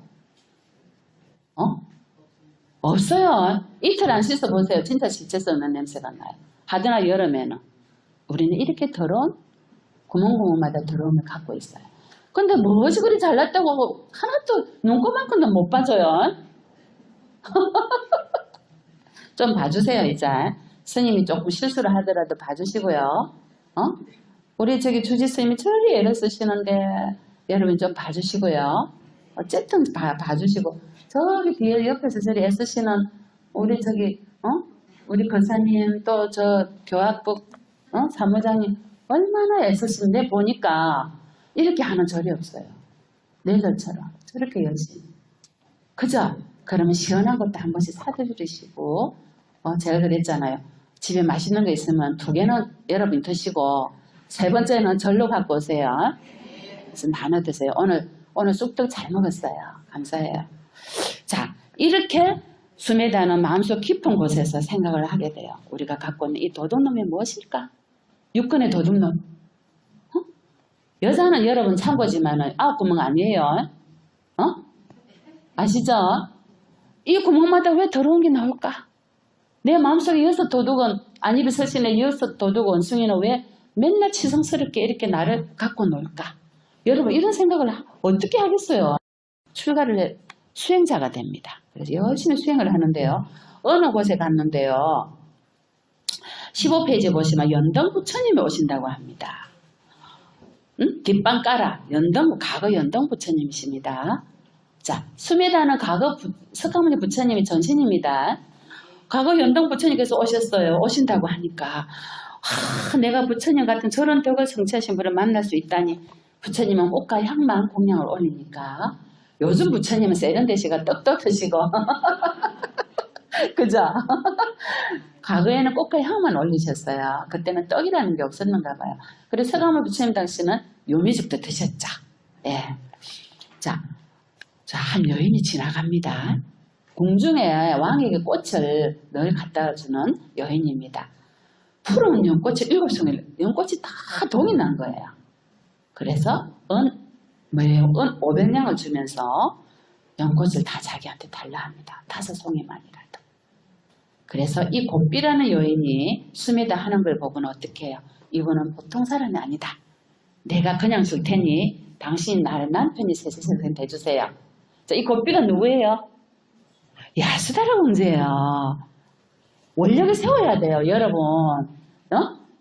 없어요. 이틀 안 씻어 보세요. 진짜 지체 썩는 냄새가 나요. 하드나 여름에는. 우리는 이렇게 더러운 구멍구멍마다 더러움을 갖고 있어요. 근데 무엇이 그리 잘났다고 하나도 눈곱만큼도 못 봐줘요. 좀 봐주세요. 이제 스님이 조금 실수를 하더라도 봐주시고요. 우리 저기 주지 스님이 저리 애를 쓰시는데 여러분 좀 봐주시고요. 어쨌든 봐주시고 저기 뒤에 옆에서 저리 애쓰시는 우리 저기 우리 권사님 또 저 교학부 사무장님 얼마나 애쓰시는데 보니까 이렇게 하는 절이 없어요. 내절처럼 저렇게 열심히. 그죠? 그러면 시원한 것도 한 번씩 사드리시고 제가 그랬잖아요. 집에 맛있는 거 있으면 2개는 여러분이 드시고 3번째는 절로 갖고 오세요. 그래서 나눠 드세요. 오늘 쑥떡 잘 먹었어요. 감사해요. 자, 이렇게 수메다는 마음속 깊은 곳에서 생각을 하게 돼요. 우리가 갖고 있는 이 도둑놈이 무엇일까? 육근의 도둑놈. 여자는 여러분 참고지만은 9구멍 아니에요. 아시죠? 이 구멍마다 왜 더러운 게 나올까? 내 마음속에 6 도둑은 안입이 서신의 6 도둑 원숭이는 왜 맨날 치성스럽게 이렇게 나를 갖고 놀까? 여러분 이런 생각을 어떻게 하겠어요? 출가를 해 수행자가 됩니다. 그래서 열심히 수행을 하는데요. 어느 곳에 갔는데요. 15페이지 보시면 연등 부처님이 오신다고 합니다. 뒷방 깔아. 과거 연등 부처님이십니다. 자, 수메다는 과거 석가모니 부처님이 전신입니다. 과거 연등 부처님께서 오셨어요. 오신다고 하니까 내가 부처님 같은 저런 덕을 성취하신 분을 만날 수 있다니. 부처님은 꽃과 향만 공양을 올리니까 요즘 부처님은 세련되시고 떡떡 드시고 그죠? 과거에는 꽃과 향만 올리셨어요. 그때는 떡이라는 게 없었는가 봐요. 그래서 석가모니 부처님 당시는 요미죽도 드셨죠. 예. 자, 한 여인이 지나갑니다. 궁중에 왕에게 꽃을 늘 갖다 주는 여인입니다. 푸른 연꽃이 7송이, 연꽃이 다 동이 난 거예요. 그래서 500냥을 주면서 연꽃을 다 자기한테 달라 합니다. 5송이만이라도. 그래서 이 곱비라는 여인이 수메다 하는 걸 보고는 어떻게 해요? 이분은 보통 사람이 아니다. 내가 그냥 줄 테니 당신 나를 남편이 세세세세 대주세요. 자, 이 곱비가 누구예요? 야수다라 공주예요. 원력을 세워야 돼요, 여러분.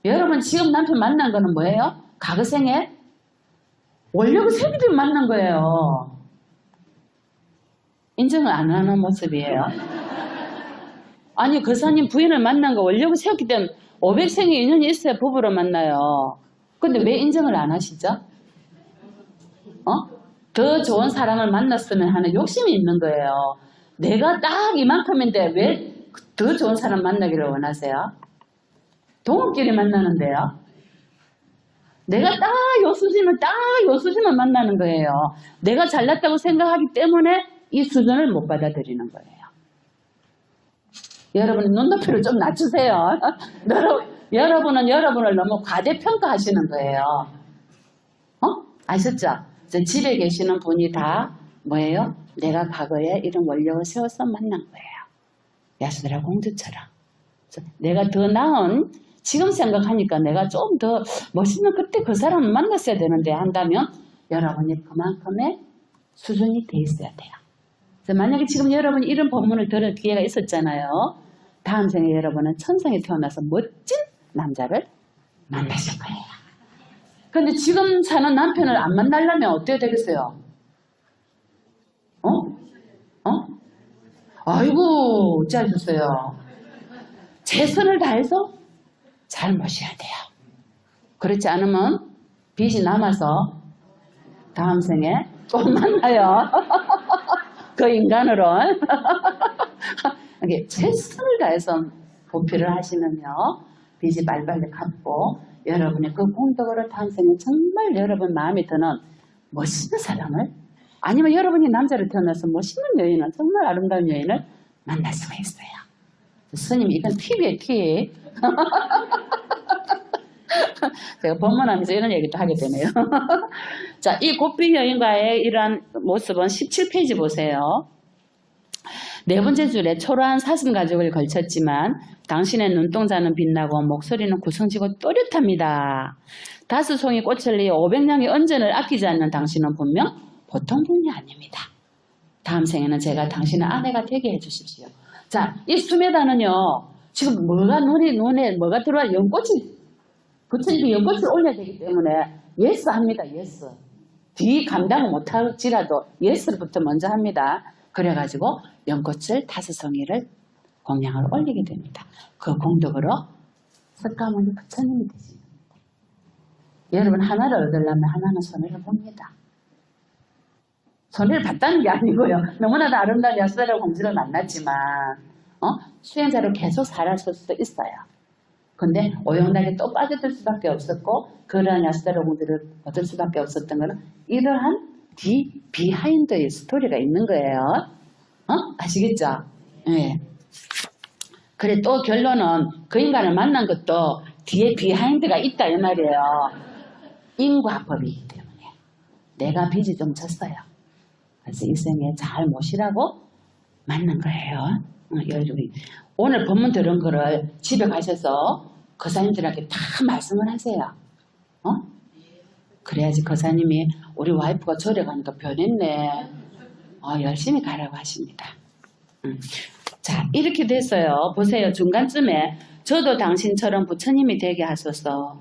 여러분 지금 남편 만난 거는 뭐예요? 과거생에 원력을 세우기 때문에 만난 거예요. 인정을 안 하는 모습이에요. 아니 거사님 부인을 만난 거 원력을 세웠기 때문에 500생의 인연이 있어야 부부로 만나요. 근데 왜 인정을 안 하시죠? 더 좋은 사람을 만났으면 하는 욕심이 있는 거예요. 내가 딱 이만큼인데 왜 더 좋은 사람 만나기를 원하세요? 동업끼리 만나는데요. 내가 딱 요수지만 만나는 거예요. 내가 잘났다고 생각하기 때문에 이 수준을 못 받아들이는 거예요. 여러분 눈높이를 좀 낮추세요. 여러분은 여러분을 너무 과대평가하시는 거예요. 아셨죠? 집에 계시는 분이 다 뭐예요? 내가 과거에 이런 원력을 세워서 만난 거예요. 야수들아 공주처럼. 내가 더 나은 지금 생각하니까 내가 좀 더 멋있는 그때 그 사람을 만났어야 되는데 한다면 여러분이 그만큼의 수준이 돼 있어야 돼요. 그래서 만약에 지금 여러분이 이런 법문을 들을 기회가 있었잖아요. 다음 생에 여러분은 천상에 태어나서 멋진 남자를 만나실 거예요. 근데 지금 사는 남편을 안 만나려면 어떻게 되겠어요? 아이고 어찌하셨어요? 최선을 다해서 잘 모셔야 돼요. 그렇지 않으면 빚이 남아서 다음 생에 꼭 만나요. 그 인간으로. 최선을 다해서 보필을 하시면요. 빚이 빨리빨리 갚고 여러분의 그 공덕으로 다음 생에 정말 여러분 마음에 드는 멋있는 사람을 아니면 여러분이 남자로 태어나서 멋있는 여인을 정말 아름다운 여인을 만날 수가 있어요. 스님 이건 팁이에요 팁. 제가 법문하면서 이런 얘기도 하게 되네요. 자, 이 곱비 여인과의 이러한 모습은 17페이지 보세요. 네 번째 줄에 초라한 사슴 가죽을 걸쳤지만 당신의 눈동자는 빛나고 목소리는 구성지고 또렷합니다. 5송이 꽃을 위해 500냥의 은전을 아끼지 않는 당신은 분명 보통 분이 아닙니다. 다음 생에는 제가 당신의 아내가 되게 해주십시오. 자, 이 수메다는요. 지금 뭐가 눈에 뭐가 들어와 연꽃이 부처님이 연꽃을 올려야 되기 때문에 예스 합니다. 예스. 뒤 감당을 못할지라도 예스부터 먼저 합니다. 그래가지고 연꽃을 5송이를 공양을 올리게 됩니다. 그 공덕으로 석가모니 부처님이 되십니다. 여러분 하나를 얻으려면 하나는 손해를 봅니다. 손해를 봤다는 게 아니고요. 너무나도 아름다운 야수다라 공주를 만났지만 수행자로 계속 살았을 수도 있어요. 근데 오용락에 또 빠져들 수밖에 없었고 그러한 야수다라 공주를 얻을 수밖에 없었던 것은 이러한 비하인드의 스토리가 있는 거예요. 아시겠죠? 네. 그래 또 결론은 그 인간을 만난 것도 뒤에 비하인드가 있다 이 말이에요. 인과법이기 때문에 내가 빚이 좀 졌어요. 그래서 이 생에 잘 모시라고 만난 거예요. 오늘 법문 들은 거를 집에 가셔서 거사님들한테 다 말씀을 하세요. 그래야지 거사님이 우리 와이프가 절에 가니까 변했네. 열심히 가라고 하십니다. 자, 이렇게 됐어요. 보세요. 중간쯤에 저도 당신처럼 부처님이 되게 하소서.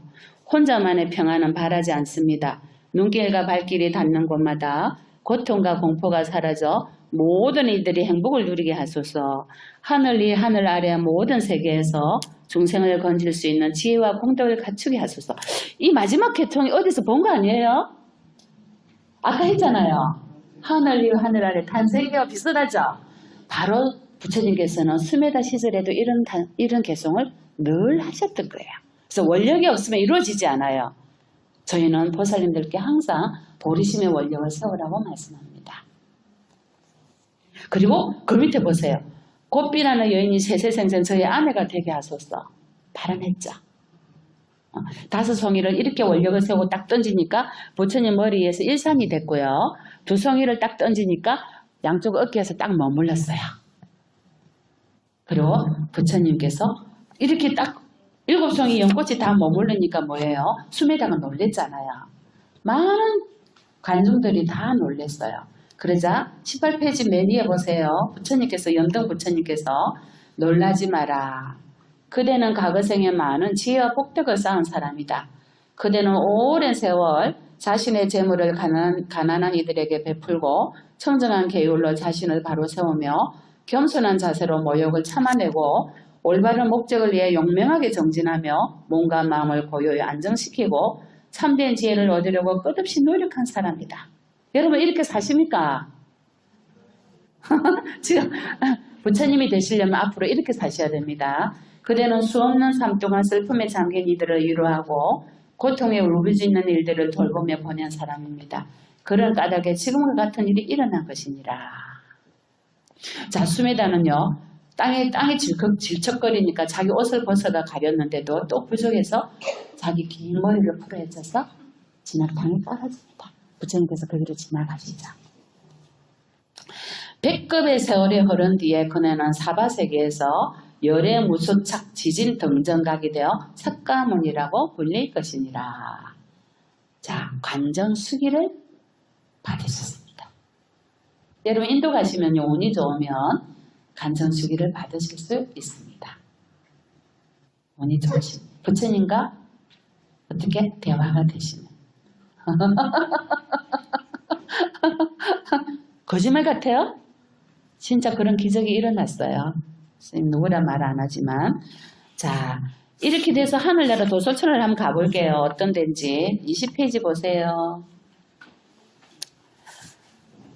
혼자만의 평안은 바라지 않습니다. 눈길과 발길이 닿는 곳마다 고통과 공포가 사라져 모든 이들이 행복을 누리게 하소서. 하늘 위 하늘 아래 모든 세계에서 중생을 건질 수 있는 지혜와 공덕을 갖추게 하소서. 이 마지막 계통이 어디서 본 거 아니에요? 아까 했잖아요. 하늘 위 하늘 아래 탄생기와 비슷하죠? 바로 부처님께서는 수메다 시절에도 이런 개송을 늘 하셨던 거예요. 그래서 원력이 없으면 이루어지지 않아요. 저희는 보살님들께 항상 보리심의 원력을 세우라고 말씀합니다. 그리고 그 밑에 보세요. 곱비라는 여인이 세세생생 저희 아내가 되게 하소서. 발언했죠. 5송이를 이렇게 원력을 세우고 딱 던지니까 부처님 머리에서 일산이 됐고요. 2송이를 딱 던지니까 양쪽 어깨에서 딱 머물렀어요. 그리고 부처님께서 이렇게 딱 7송이 연꽃이 다 머무르니까 뭐예요? 수메다가 놀랬잖아요. 많은 관중들이 다 놀랬어요. 그러자 18페이지 맨 위에 보세요. 부처님께서 연등 부처님께서 놀라지 마라. 그대는 과거생에 많은 지혜와 복덕을 쌓은 사람이다. 그대는 오랜 세월 자신의 재물을 가난한 이들에게 베풀고 청정한 계율로 자신을 바로 세우며 겸손한 자세로 모욕을 참아내고 올바른 목적을 위해 용맹하게 정진하며 몸과 마음을 고요히 안정시키고 참된 지혜를 얻으려고 끝없이 노력한 사람이다. 여러분 이렇게 사십니까? 지금 부처님이 되시려면 앞으로 이렇게 사셔야 됩니다. 그대는 수없는 삶 동안 슬픔에 잠긴 이들을 위로하고 고통에 울부짖는 일들을 돌보며 보낸 사람입니다. 그런 까닭에 지금과 같은 일이 일어난 것이니라. 자, 수메다는요. 땅에 질척거리니까 자기 옷을 벗어다 가렸는데도 또 부족해서 자기 긴 머리를 풀어헤쳐서 진흙탕에 떨어집니다. 부처님께서 그 길을 지나가시자. 100급의 세월이 흐른 뒤에 그네는 사바세계에서 열의 무소착 지진 등정각이 되어 석가모니라고 불릴 것이니라. 자, 관정수기를 받으셨습니다. 여러분 인도 가시면요, 운이 좋으면 관정수기를 받으실 수 있습니다. 운이 좋으신 부처님과 어떻게 대화가 되시는 거짓말 같아요? 진짜 그런 기적이 일어났어요. 선생님 누구라 말 안 하지만. 자, 이렇게 돼서 하늘나라 도솔천을 한번 가볼게요. 어떤 데인지. 20페이지 보세요.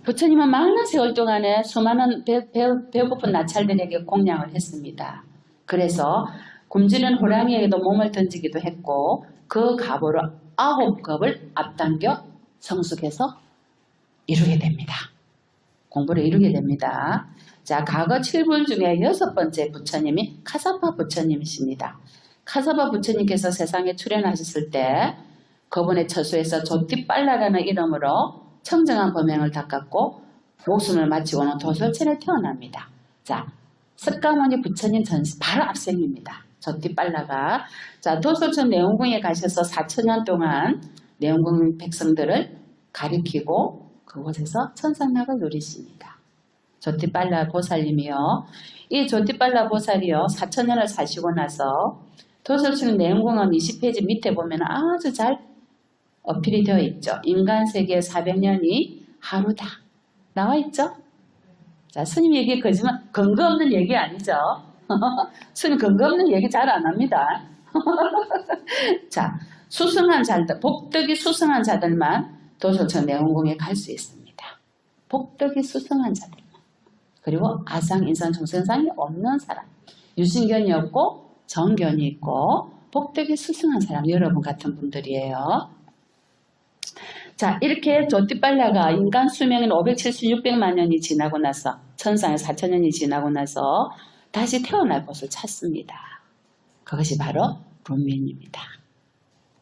부처님은 많은 세월 동안에 수많은 배고픈 나찰들에게 공양을 했습니다. 그래서 굶주린 호랑이에게도 몸을 던지기도 했고 그 값으로 9급을 앞당겨 성숙해서 이루게 됩니다. 공부를 이루게 됩니다. 자, 과거 7분 중에 6번째 부처님이 카사파 부처님이십니다. 카사파 부처님께서 세상에 출현하셨을 때 그분의 처소에서 조티빨라라는 이름으로 청정한 범행을 닦았고 목숨을 마치고는 도솔천에 태어납니다. 자, 석가모니 부처님 바로 앞생입니다. 조티빨라가. 자, 도솔천 내원궁에 가셔서 4천년 동안 내원궁 백성들을 가리키고 그곳에서 천상락을 누리십니다. 조티빨라 보살님이요. 이 조티빨라 보살이요. 4천년을 사시고 나서 도솔천 내원궁은 20페이지 밑에 보면 아주 잘 어필이 되어 있죠. 인간 세계 400년이 하루다. 나와 있죠? 자, 스님 얘기 거지만 근거 없는 얘기 아니죠? 스님 근거 없는 얘기 잘 안 합니다. 자, 수승한 자들, 복덕이 수승한 자들만 도솔천 내원궁에 갈 수 있습니다. 복덕이 수승한 자들만. 그리고 아상, 인상, 중생상이 없는 사람. 유신견이 없고 정견이 있고 복덕이 수승한 사람. 여러분 같은 분들이에요. 자, 이렇게 조티빨라가 인간 수명인 57600만 년이 지나고 나서 천상에 4천년이 지나고 나서 다시 태어날 곳을 찾습니다. 그것이 바로 룸민입니다.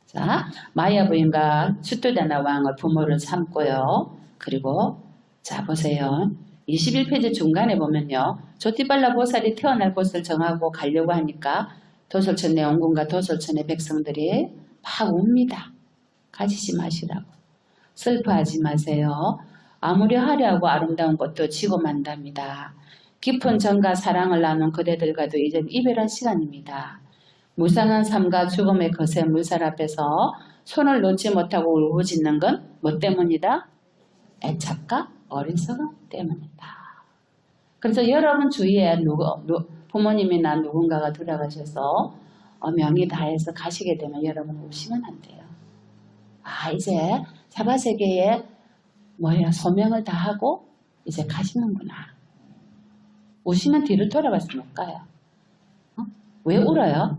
자, 마야 부인과 수토다나 왕을 부모를 삼고요. 그리고 자 보세요. 21페이지 중간에 보면요. 조티빨라 보살이 태어날 곳을 정하고 가려고 하니까 도솔천 내원궁과 도솔천의 백성들이 막 웁니다. 가지지 마시라고. 슬퍼하지 마세요. 아무리 화려하고 아름다운 것도 지고 만답니다. 깊은 정과 사랑을 나눈 그대들과도 이제 이별할 시간입니다. 무상한 삶과 죽음의 거센 물살 앞에서 손을 놓지 못하고 울부짖는 건 뭐 때문이다? 애착과 어리석음 때문이다. 그래서 여러분 주위에 부모님이나 누군가가 돌아가셔서 명이 다해서 가시게 되면 여러분 우시면 안 돼요. 아, 이제 사바세계에 소명을 다하고 이제 가시는구나. 우시면 뒤를 돌아봐서 못 가요. 왜 울어요?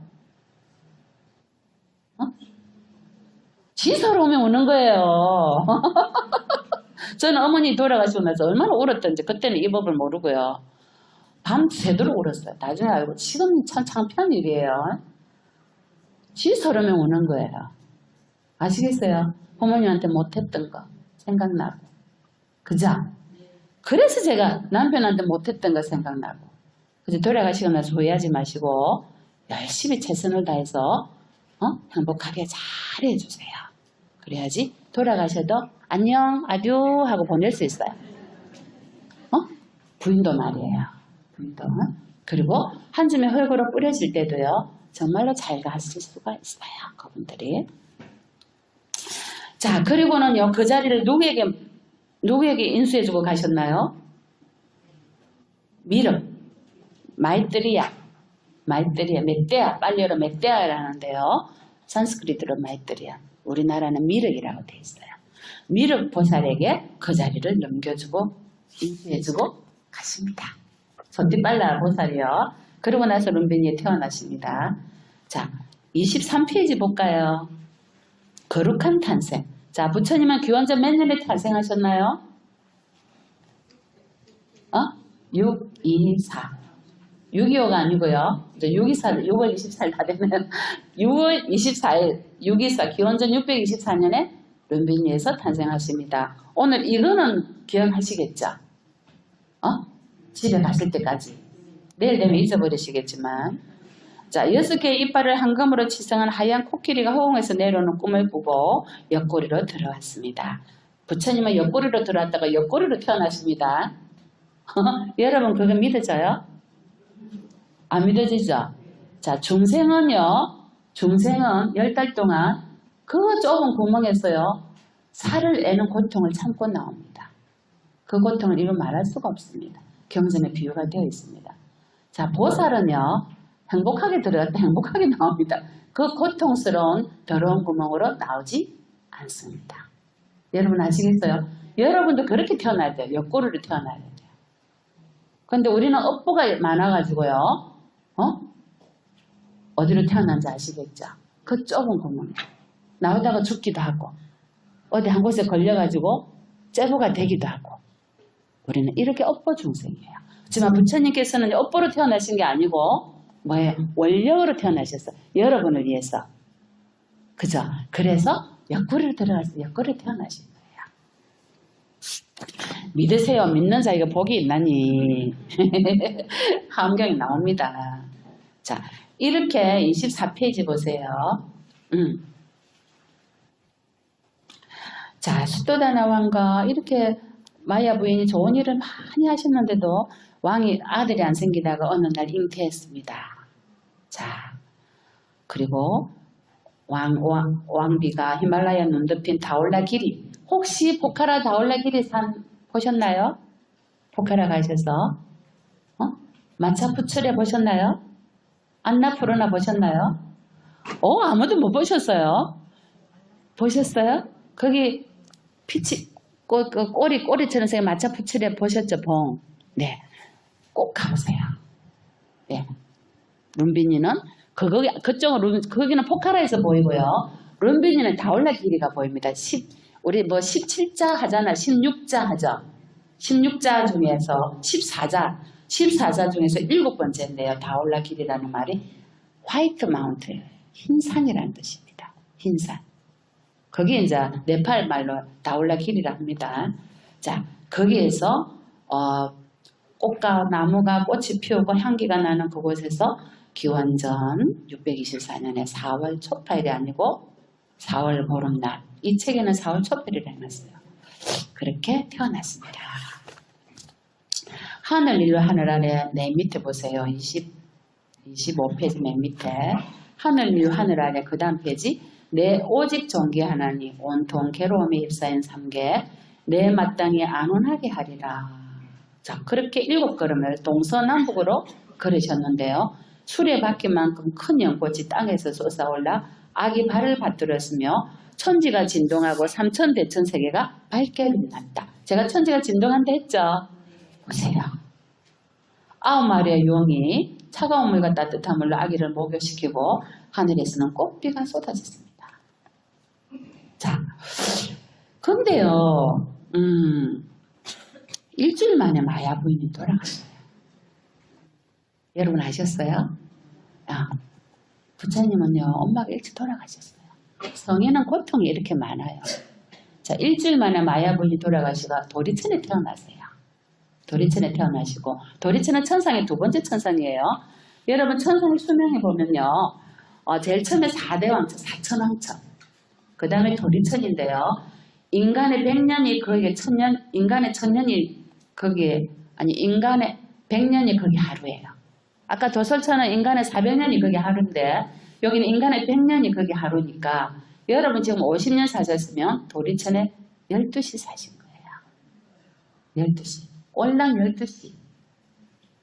지서로우면 우는 거예요. 저는 어머니 돌아가시고 나서 얼마나 울었던지 그때는 이 법을 모르고요. 밤새도록 울었어요. 나중에 알고 지금 참 창피한 일이에요. 지서로우면 우는 거예요. 아시겠어요? 부모님한테 못했던 거 생각나고. 그죠? 그래서 제가 남편한테 못했던 거 생각나고. 그래서 돌아가시고 나서 후회하지 마시고 열심히 최선을 다해서 행복하게 잘 해주세요. 그래야지 돌아가셔도 안녕 아듀 하고 보낼 수 있어요. 부인도 말이에요. 부인도. 그리고 한 줌의 흙으로 뿌려질 때도요. 정말로 잘 가실 수가 있어요. 그분들이. 자, 그리고는요, 그 자리를 누구에게 인수해주고 가셨나요? 미름, 마이뜨리야, 멧데아, 빨리어로 멧데아라는데요. 산스크리트로 마이뜨리야. 우리나라는 미륵이라고 돼 있어요. 미륵 보살에게 그 자리를 넘겨주고 인수해주고 가십니다. 손띠빨라 보살이요. 그러고 나서 룸비니에 태어나십니다. 자, 23페이지 볼까요? 거룩한 탄생. 자, 부처님은 기원전 몇 년에 탄생하셨나요? 624. 625가 아니고요. 이제 624, 6월 24일 다 되면 6월 24일, 624, 기원전 624년에 룸비니에서 탄생하십니다. 오늘 이거는 기억하시겠죠? 집에 갔을 때까지. 내일 되면 잊어버리시겠지만. 자, 6개의 이빨을 황금으로 치성한 하얀 코끼리가 허공에서 내려오는 꿈을 꾸고 옆구리로 들어왔습니다. 부처님은 옆구리로 들어왔다가 옆구리로 태어나십니다. 여러분 그거 믿어져요? 안 믿어지죠? 자, 중생은 10달 동안 그 좁은 구멍에서요 살을 내는 고통을 참고 나옵니다. 그 고통을 이루 말할 수가 없습니다. 경전에 비유가 되어 있습니다. 자, 보살은요 행복하게 들어갔다 행복하게 나옵니다. 그 고통스러운 더러운 구멍으로 나오지 않습니다. 여러분 아시겠어요? 여러분도 그렇게 태어나야 돼요. 옆구리로 태어나야 돼요. 근데 우리는 업보가 많아가지고요 어디로 태어난지 아시겠죠? 그 좁은 구멍에 나오다가 죽기도 하고 어디 한 곳에 걸려가지고 째보가 되기도 하고 우리는 이렇게 업보 중생이에요. 하지만 부처님께서는 업보로 태어나신 게 아니고 뭐예요? 원력으로 태어나셨어. 여러분을 위해서. 그죠? 그래서 옆구리로 들어가서 옆구리로 태어나신 거예요. 믿으세요. 믿는 자에게 복이 있나니. 함경이 나옵니다. 자, 이렇게 24페이지 보세요. 자, 수도다나 왕과 이렇게 마야 부인이 좋은 일을 많이 하셨는데도 왕이 아들이 안 생기다가 어느 날 잉태했습니다. 자, 그리고 왕비가 히말라야 눈 덮인 다올라기리, 혹시 포카라 다올라기리 산 보셨나요? 포카라 가셔서 마차푸츠레 보셨나요? 안나푸르나 보셨나요? 아무도 못 보셨어요. 보셨어요? 거기 피치 꼬리처럼 생긴 마차푸츠레 보셨죠? 봉. 네, 꼭 가보세요. 네. 룸비니는 그쪽은 거기는 포카라에서 보이고요. 룸비니는 다올라기리가 보입니다. 우리 17자 하잖아. 16자 하죠. 16자 중에서 14자 중에서 7번째인데요. 다올라길이라는 말이 화이트 마운트, 흰산이라는 뜻입니다. 흰산. 거기 이제 네팔 말로 다올라길이라 합니다. 자, 거기에서 꽃과 나무가 꽃이 피우고 향기가 나는 그곳에서 기원전 624년에 4월 초파일이 아니고 4월 보름날, 이 책에는 4월 초파일을 해놨어요. 그렇게 태어났습니다. 하늘 일로 하늘 아래 맨 밑에 보세요. 25페이지 맨 밑에 하늘 일로 하늘 아래 그 다음 페이지 내 오직 존귀 하나니 온통 괴로움에 휩싸인 삼계 내 마땅히 안온하게 하리라. 자, 그렇게 7걸음을 동서남북으로 걸으셨는데요. 수레바퀴만큼 큰 연꽃이 땅에서 솟아올라 아기 발을 받들었으며 천지가 진동하고 삼천대천세계가 밝게 빛났다. 제가 천지가 진동한다 했죠? 보세요. 9마리의 용이 차가운 물과 따뜻한 물로 아기를 목욕시키고 하늘에서는 꽃비가 쏟아졌습니다. 자, 근데요, 일주일 만에 마야 부인이 돌아갔어요. 여러분 아셨어요? 부처님은요, 엄마가 일찍 돌아가셨어요. 성에는 고통이 이렇게 많아요. 자, 일주일 만에 마야 부인이 돌아가시고 도리천에 태어나세요. 도리천에 태어나시고, 도리천은 천상의 두 번째 천상이에요. 여러분 천상을 수명해 보면요, 제일 처음에 4대 왕천, 사천왕천, 그 다음에 도리천인데요. 인간의 100년이 거기에 인간의 1000년이 거기에, 인간의 100년이 거기 하루예요. 아까 도솔천은 인간의 400년이 거기 하루인데, 여기는 인간의 100년이 거기 하루니까, 여러분 지금 50년 사셨으면 도리천에 12시 사신 거예요. 12시. 꼴랑 12시.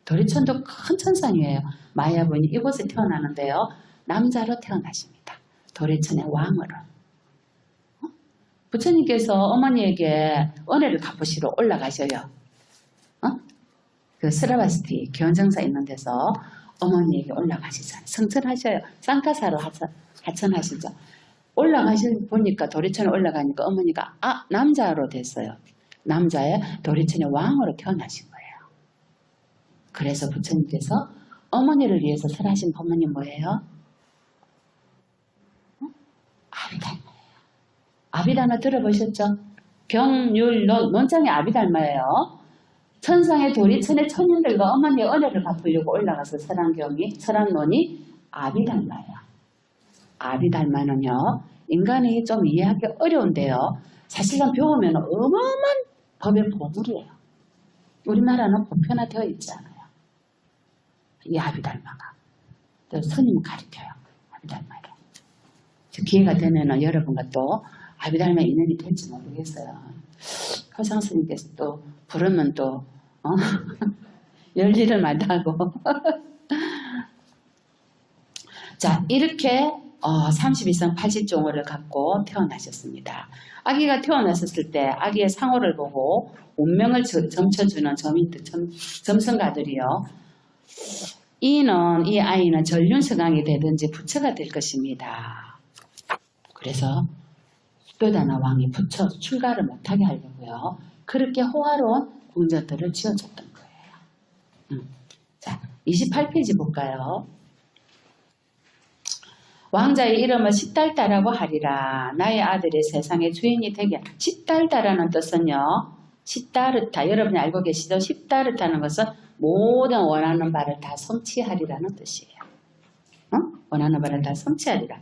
도리천도 큰 천상이에요. 마야부인이 이곳에 태어나는데요. 남자로 태어나십니다. 도리천의 왕으로. 부처님께서 어머니에게 은혜를 갚으시러 올라가셔요. 그 스라바스티 견정사 있는 데서 어머니에게 올라가시잖아요. 성천하셔요. 쌍타사로 하천하시죠. 보니까 도리천에 올라가니까 어머니가 남자로 됐어요. 남자의 도리천의 왕으로 태어나신 거예요. 그래서 부처님께서 어머니를 위해서 설하신 법문이 뭐예요? 아비달마예요. 아비달마 들어보셨죠? 경율론 논장의 아비달마예요. 천상의 도리천의 천인들과 어머니의 은혜를 갚으려고 올라가서 설한론이 아비달마예요. 아비달마는요, 인간이 좀 이해하기 어려운데요. 사실상 배우면 어마어마한 법의 보물이에요. 우리나라는 보편화되어 있지 않아요. 이 아비달마가. 또 스님은 가르쳐요. 아비달마를. 기회가 되면 여러분과 또 아비달마 인연이 될지 모르겠어요. 효상 스님께서 또 부르면 또 열일을 마다하고 자, 이렇게 32성 80종호를 갖고 태어나셨습니다. 아기가 태어났을 때 아기의 상호를 보고 운명을 점쳐주는 점성가들이요. 이 아이는 전륜서강이 되든지 부처가 될 것입니다. 그래서 수도다나 왕이 부처 출가를 못하게 하려고요. 그렇게 호화로운 궁전들을 지어줬던 거예요. 자, 28페이지 볼까요? 왕자의 이름을 시달다라고 하리라. 나의 아들이 세상의 주인이 되게. 시달다라는 뜻은요. 시다르타. 여러분이 알고 계시죠? 시다르타는 것은 모든 원하는 바를 다 성취하리라는 뜻이에요. 원하는 바를 다 성취하리라.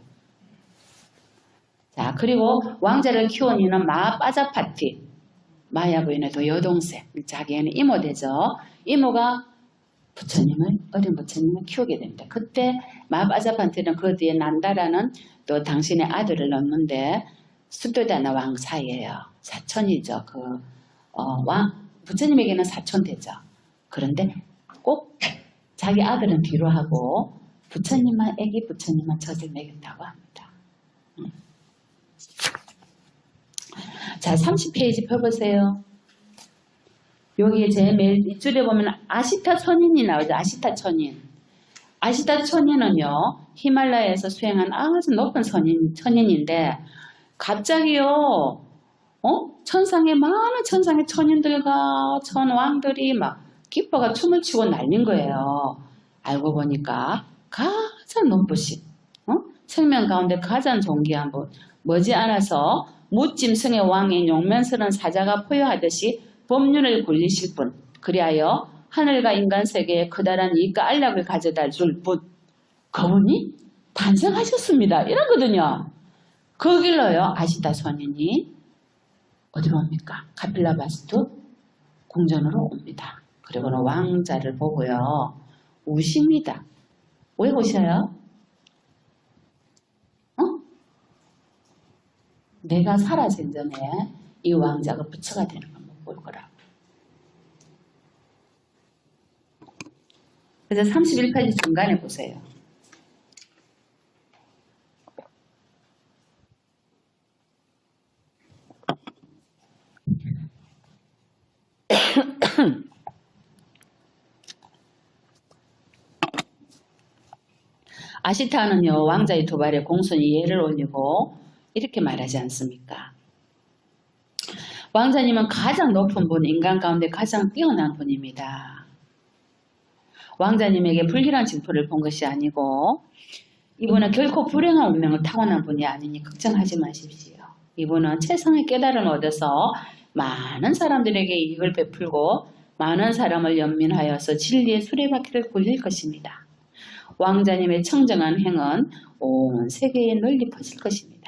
자, 그리고 왕자를 키운 이는 마빠자파티. 마야 부인의 여동생. 자기에는 이모 되죠. 이모가 어린 부처님을 키우게 됩니다. 그때 마빠자파티는 그 뒤에 난다라는 또 당신의 아들을 낳는데 수도다나 왕 사이예요. 사촌이죠. 부처님에게는 사촌 되죠. 그런데 꼭 자기 아들은 뒤로 하고 애기 부처님만 젖을 먹였다고 합니다. 자, 30페이지 펴보세요. 여기에 제일 밑줄에 보면 아시타 천인이 나오죠. 아시타 천인. 아시타 천인은요, 히말라야에서 수행한 아주 높은 천인인데, 갑자기요, 많은 천상의 천인들과 천왕들이 막 기뻐가 춤을 추고 날린 거예요. 알고 보니까 가장 높으신, 생명 가운데 가장 존귀한 분, 머지않아서 무짐승의 왕인 용면스러운 사자가 포효하듯이 법륜을 굴리실 분, 그리하여 하늘과 인간 세계에 커다란 이익과 안락을 가져다 줄 분, 그분이 탄생하셨습니다. 이러거든요. 그 길로요, 아시타 선인이 어디로 옵니까? 카필라바스투 궁전으로 옵니다. 그리고는 왕자를 보고요, 우십니다. 왜 우셔요? 내가 사라진 전에 이 왕자가 부처가 되는 걸 못 볼 거라고. 그래서 31페이지 중간에 보세요. 아시타는요, 왕자의 도발에 공손히 예를 올리고 이렇게 말하지 않습니까? 왕자님은 가장 높은 분, 인간 가운데 가장 뛰어난 분입니다. 왕자님에게 불길한 징표를 본 것이 아니고 이분은 결코 불행한 운명을 타고난 분이 아니니 걱정하지 마십시오. 이분은 최상의 깨달음을 얻어서 많은 사람들에게 이익을 베풀고 많은 사람을 연민하여서 진리의 수레바퀴를 굴릴 것입니다. 왕자님의 청정한 행은 온 세계에 널리 퍼질 것입니다.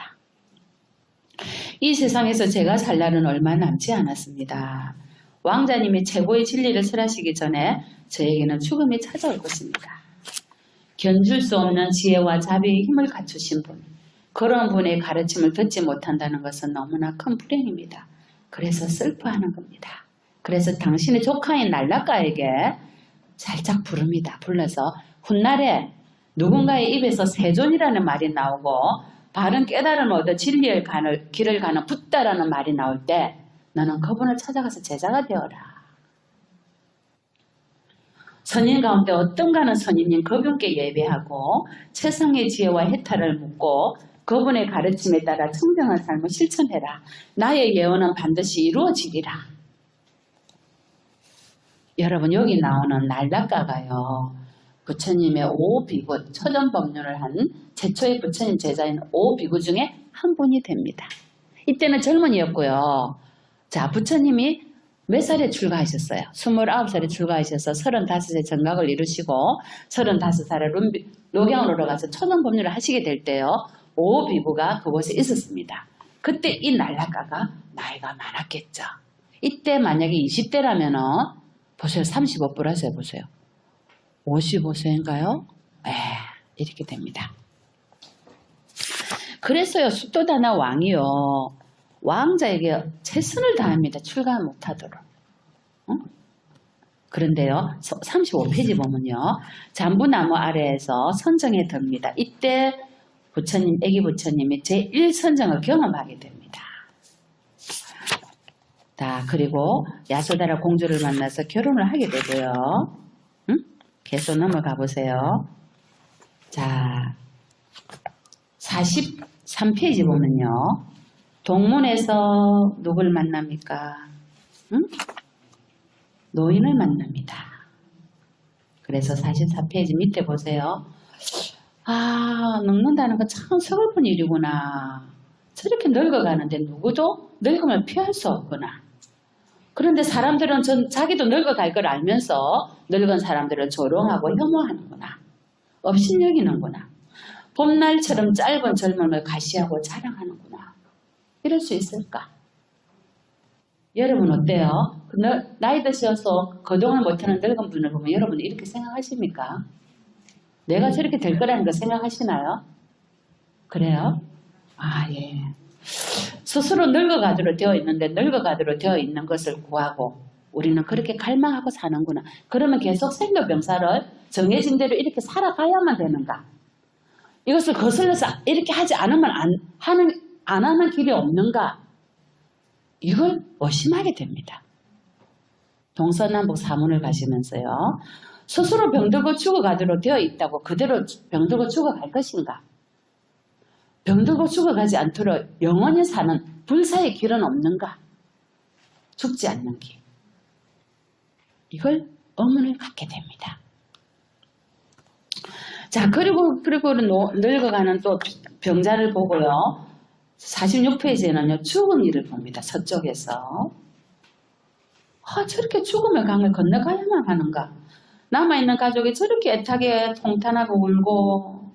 이 세상에서 제가 살 날은 얼마 남지 않았습니다. 왕자님이 최고의 진리를 설하시기 전에 저에게는 죽음이 찾아올 것입니다. 견줄 수 없는 지혜와 자비의 힘을 갖추신 분, 그런 분의 가르침을 듣지 못한다는 것은 너무나 큰 불행입니다. 그래서 슬퍼하는 겁니다. 그래서 당신의 조카인 날라가에게 살짝 부릅니다. 불러서 훗날에 누군가의 입에서 세존이라는 말이 나오고 바른 깨달음을 얻어 진리의 길을 가는 붓다라는 말이 나올 때 너는 그분을 찾아가서 제자가 되어라. 선인 가운데 어떤가는 선인인 그분께 예배하고 최상의 지혜와 해탈을 묻고 그분의 가르침에 따라 청정한 삶을 실천해라. 나의 예언은 반드시 이루어지리라. 여러분 여기 나오는 날라가가요. 부처님의 5비구 처전법륜을 한 최초의 부처님 제자인 5비구 중에 한 분이 됩니다. 이때는 젊은이였고요. 자, 부처님이 몇 살에 출가하셨어요? 29살에 출가하셔서 35세 정각을 이루시고 35살에 녹양으로 가서 처전법륜을 하시게 될 때요. 5비구가 그곳에 있었습니다. 그때 이 날라가가 나이가 많았겠죠. 이때 만약에 20대라면은 보세요. 35 하세요. 보세요. 55세인가요? 이렇게 됩니다. 그래서요. 숙도다나 왕이요. 왕자에게 최선을 다합니다. 출가 못하도록. 그런데요. 35페이지 보면요. 잠부나무 아래에서 선정에 듭니다. 이때 부처님, 애기 부처님이 제1선정을 경험하게 됩니다. 자, 그리고 야소다라 공주를 만나서 결혼을 하게 되고요. 계속 넘어가 보세요. 자, 43페이지 보면요. 동문에서 누굴 만납니까? 노인을 만납니다. 그래서 44페이지 밑에 보세요. 아, 늙는다는 건 참 서글픈 일이구나. 저렇게 늙어가는데 누구도 늙음을 피할 수 없구나. 그런데 사람들은 자기도 늙어갈 걸 알면서 늙은 사람들을 조롱하고 혐오하는구나. 업신여기는구나. 봄날처럼 짧은 젊음을 가시하고 자랑하는구나. 이럴 수 있을까? 여러분 어때요? 나이 드셔서 거동을 못하는 늙은 분을 보면 여러분 이렇게 생각하십니까? 내가 저렇게 될 거라는 거 생각하시나요? 그래요? 아, 예. 스스로 늙어가도록 되어 있는데 늙어가도록 되어 있는 것을 구하고 우리는 그렇게 갈망하고 사는구나. 그러면 계속 생로병사를 정해진 대로 이렇게 살아가야만 되는가? 이것을 거슬러서 이렇게 하지 않으면 안 하는 길이 없는가? 이걸 의심하게 됩니다. 동서남북 사문을 가시면서요. 스스로 병들고 죽어가도록 되어 있다고 그대로 병들고 죽어갈 것인가? 병들고 죽어가지 않도록 영원히 사는 불사의 길은 없는가? 죽지 않는 길. 이걸 의문을 갖게 됩니다. 자, 그리고 늙어가는 또 병자를 보고요. 46페이지에는요. 죽은 이를 봅니다. 서쪽에서. 저렇게 죽음의 강을 건너가야만 하는가? 남아있는 가족이 저렇게 애타게 통탄하고 울고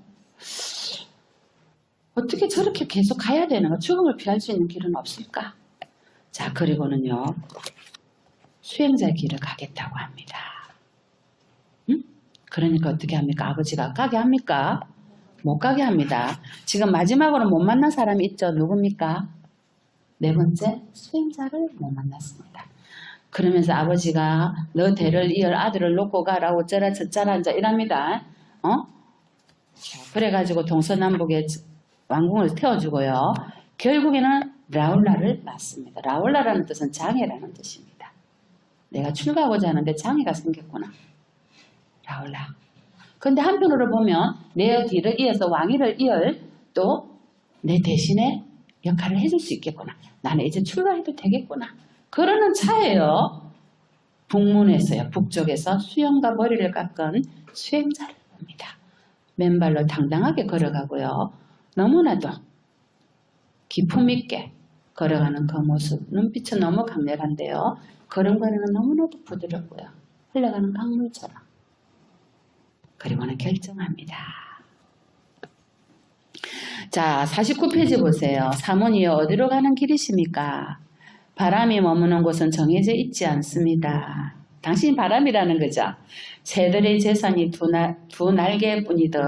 어떻게 저렇게 계속 가야 되는가? 죽음을 피할 수 있는 길은 없을까? 자, 그리고는요. 수행자의 길을 가겠다고 합니다. 그러니까 어떻게 합니까? 아버지가 가게 합니까? 못 가게 합니다. 지금 마지막으로 못 만난 사람이 있죠. 누굽니까? 네 번째, 수행자를 못 만났습니다. 그러면서 아버지가 너 대를 이을 아들을 놓고 가라고 어쩌라 저쩌라 이제 이랍니다. 그래가지고 동서남북에 왕궁을 태워주고요. 결국에는 라울라를 낳습니다. 라울라라는 뜻은 장애라는 뜻입니다. 내가 출가하고자 하는데 장애가 생겼구나. 라울라. 그런데 한편으로 보면 내 뒤를 이어서 왕위를 이을 또 내 대신에 역할을 해줄 수 있겠구나. 나는 이제 출가해도 되겠구나. 그러는 차에요. 북문에서요. 북쪽에서 수염과 머리를 깎은 수행자를 봅니다. 맨발로 당당하게 걸어가고요. 너무나도 기품 있게 걸어가는 그 모습. 눈빛은 너무 강렬한데요. 걸음걸이는 너무나도 부드럽고요. 흘러가는 강물처럼. 그리고는 결정합니다. 자, 49페이지 보세요. 사모니여 어디로 가는 길이십니까? 바람이 머무는 곳은 정해져 있지 않습니다. 당신이 바람이라는 거죠. 새들의 재산이 두 날개뿐이듯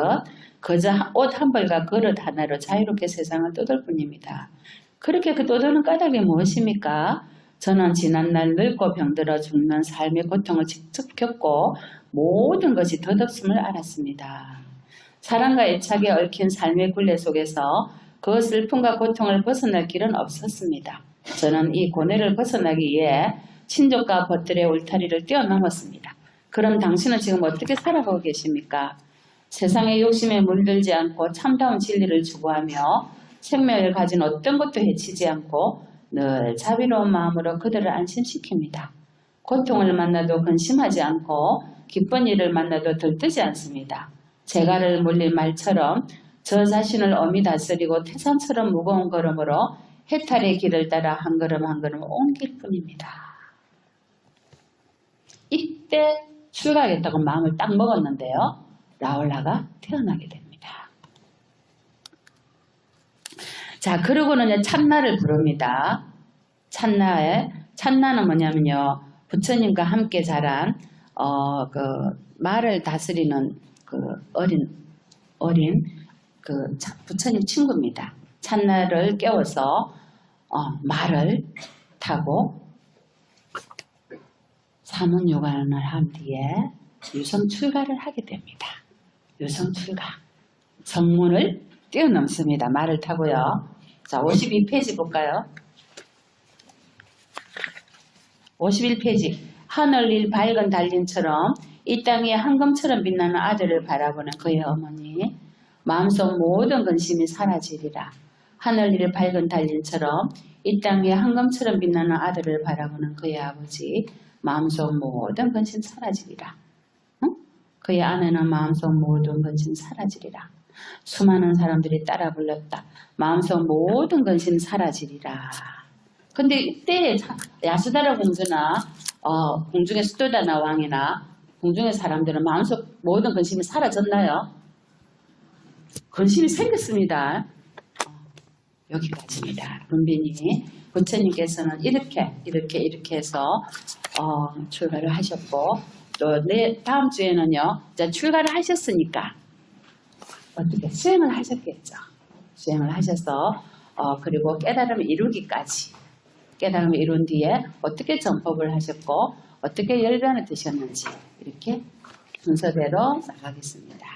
그저 옷 한 벌과 그릇 하나로 자유롭게 세상을 떠돌 뿐입니다. 그렇게 그 떠도는 까닭이 무엇입니까? 저는 지난날 늙고 병들어 죽는 삶의 고통을 직접 겪고 모든 것이 덧없음을 알았습니다. 사랑과 애착에 얽힌 삶의 굴레 속에서 그 슬픔과 고통을 벗어날 길은 없었습니다. 저는 이 고뇌를 벗어나기 위해 친족과 벗들의 울타리를 뛰어넘었습니다. 그럼 당신은 지금 어떻게 살아가고 계십니까? 세상의 욕심에 물들지 않고 참다운 진리를 추구하며 생명을 가진 어떤 것도 해치지 않고 늘 자비로운 마음으로 그들을 안심시킵니다. 고통을 만나도 근심하지 않고 기쁜 일을 만나도 들뜨지 않습니다. 재갈을 물릴 말처럼 저 자신을 엄히 다스리고 태산처럼 무거운 걸음으로 해탈의 길을 따라 한 걸음 한 걸음 옮길 뿐입니다. 이때 출가하겠다고 마음을 딱 먹었는데요. 라울라가 태어나게 됩니다. 자, 그러고는 찬나를 부릅니다. 찬나는 뭐냐면요. 부처님과 함께 자란 그 말을 다스리는 그 어린 그 부처님 친구입니다. 찬나를 깨워서 말을 타고 사문요관을 한 뒤에 유성 출가를 하게 됩니다. 유성 출가. 성문을 뛰어넘습니다. 말을 타고요. 자, 52페이지 볼까요? 51페이지. 하늘일 밝은 달림처럼 이 땅에 황금처럼 빛나는 아들을 바라보는 그의 어머니. 마음속 모든 근심이 사라지리라. 하늘일 밝은 달림처럼 이 땅에 황금처럼 빛나는 아들을 바라보는 그의 아버지. 마음속 모든 근심 사라지리라. 응? 그의 아내는 마음속 모든 근심 사라지리라. 수많은 사람들이 따라 불렀다. 마음속 모든 근심 사라지리라. 근데 이때 야수다라 공주나 공중의 수도다나 왕이나 공중의 사람들은 마음속 모든 근심이 사라졌나요? 근심이 생겼습니다. 여기까지입니다. 문빈이 부처님께서는 이렇게 해서 출가를 하셨고 또 다음 주에는요. 출가를 하셨으니까 어떻게 수행을 하셨겠죠. 수행을 하셔서 그리고 깨달음을 이루기까지 깨달음을 이룬 뒤에 어떻게 전법을 하셨고 어떻게 열반을 드셨는지 이렇게 순서대로 나가겠습니다.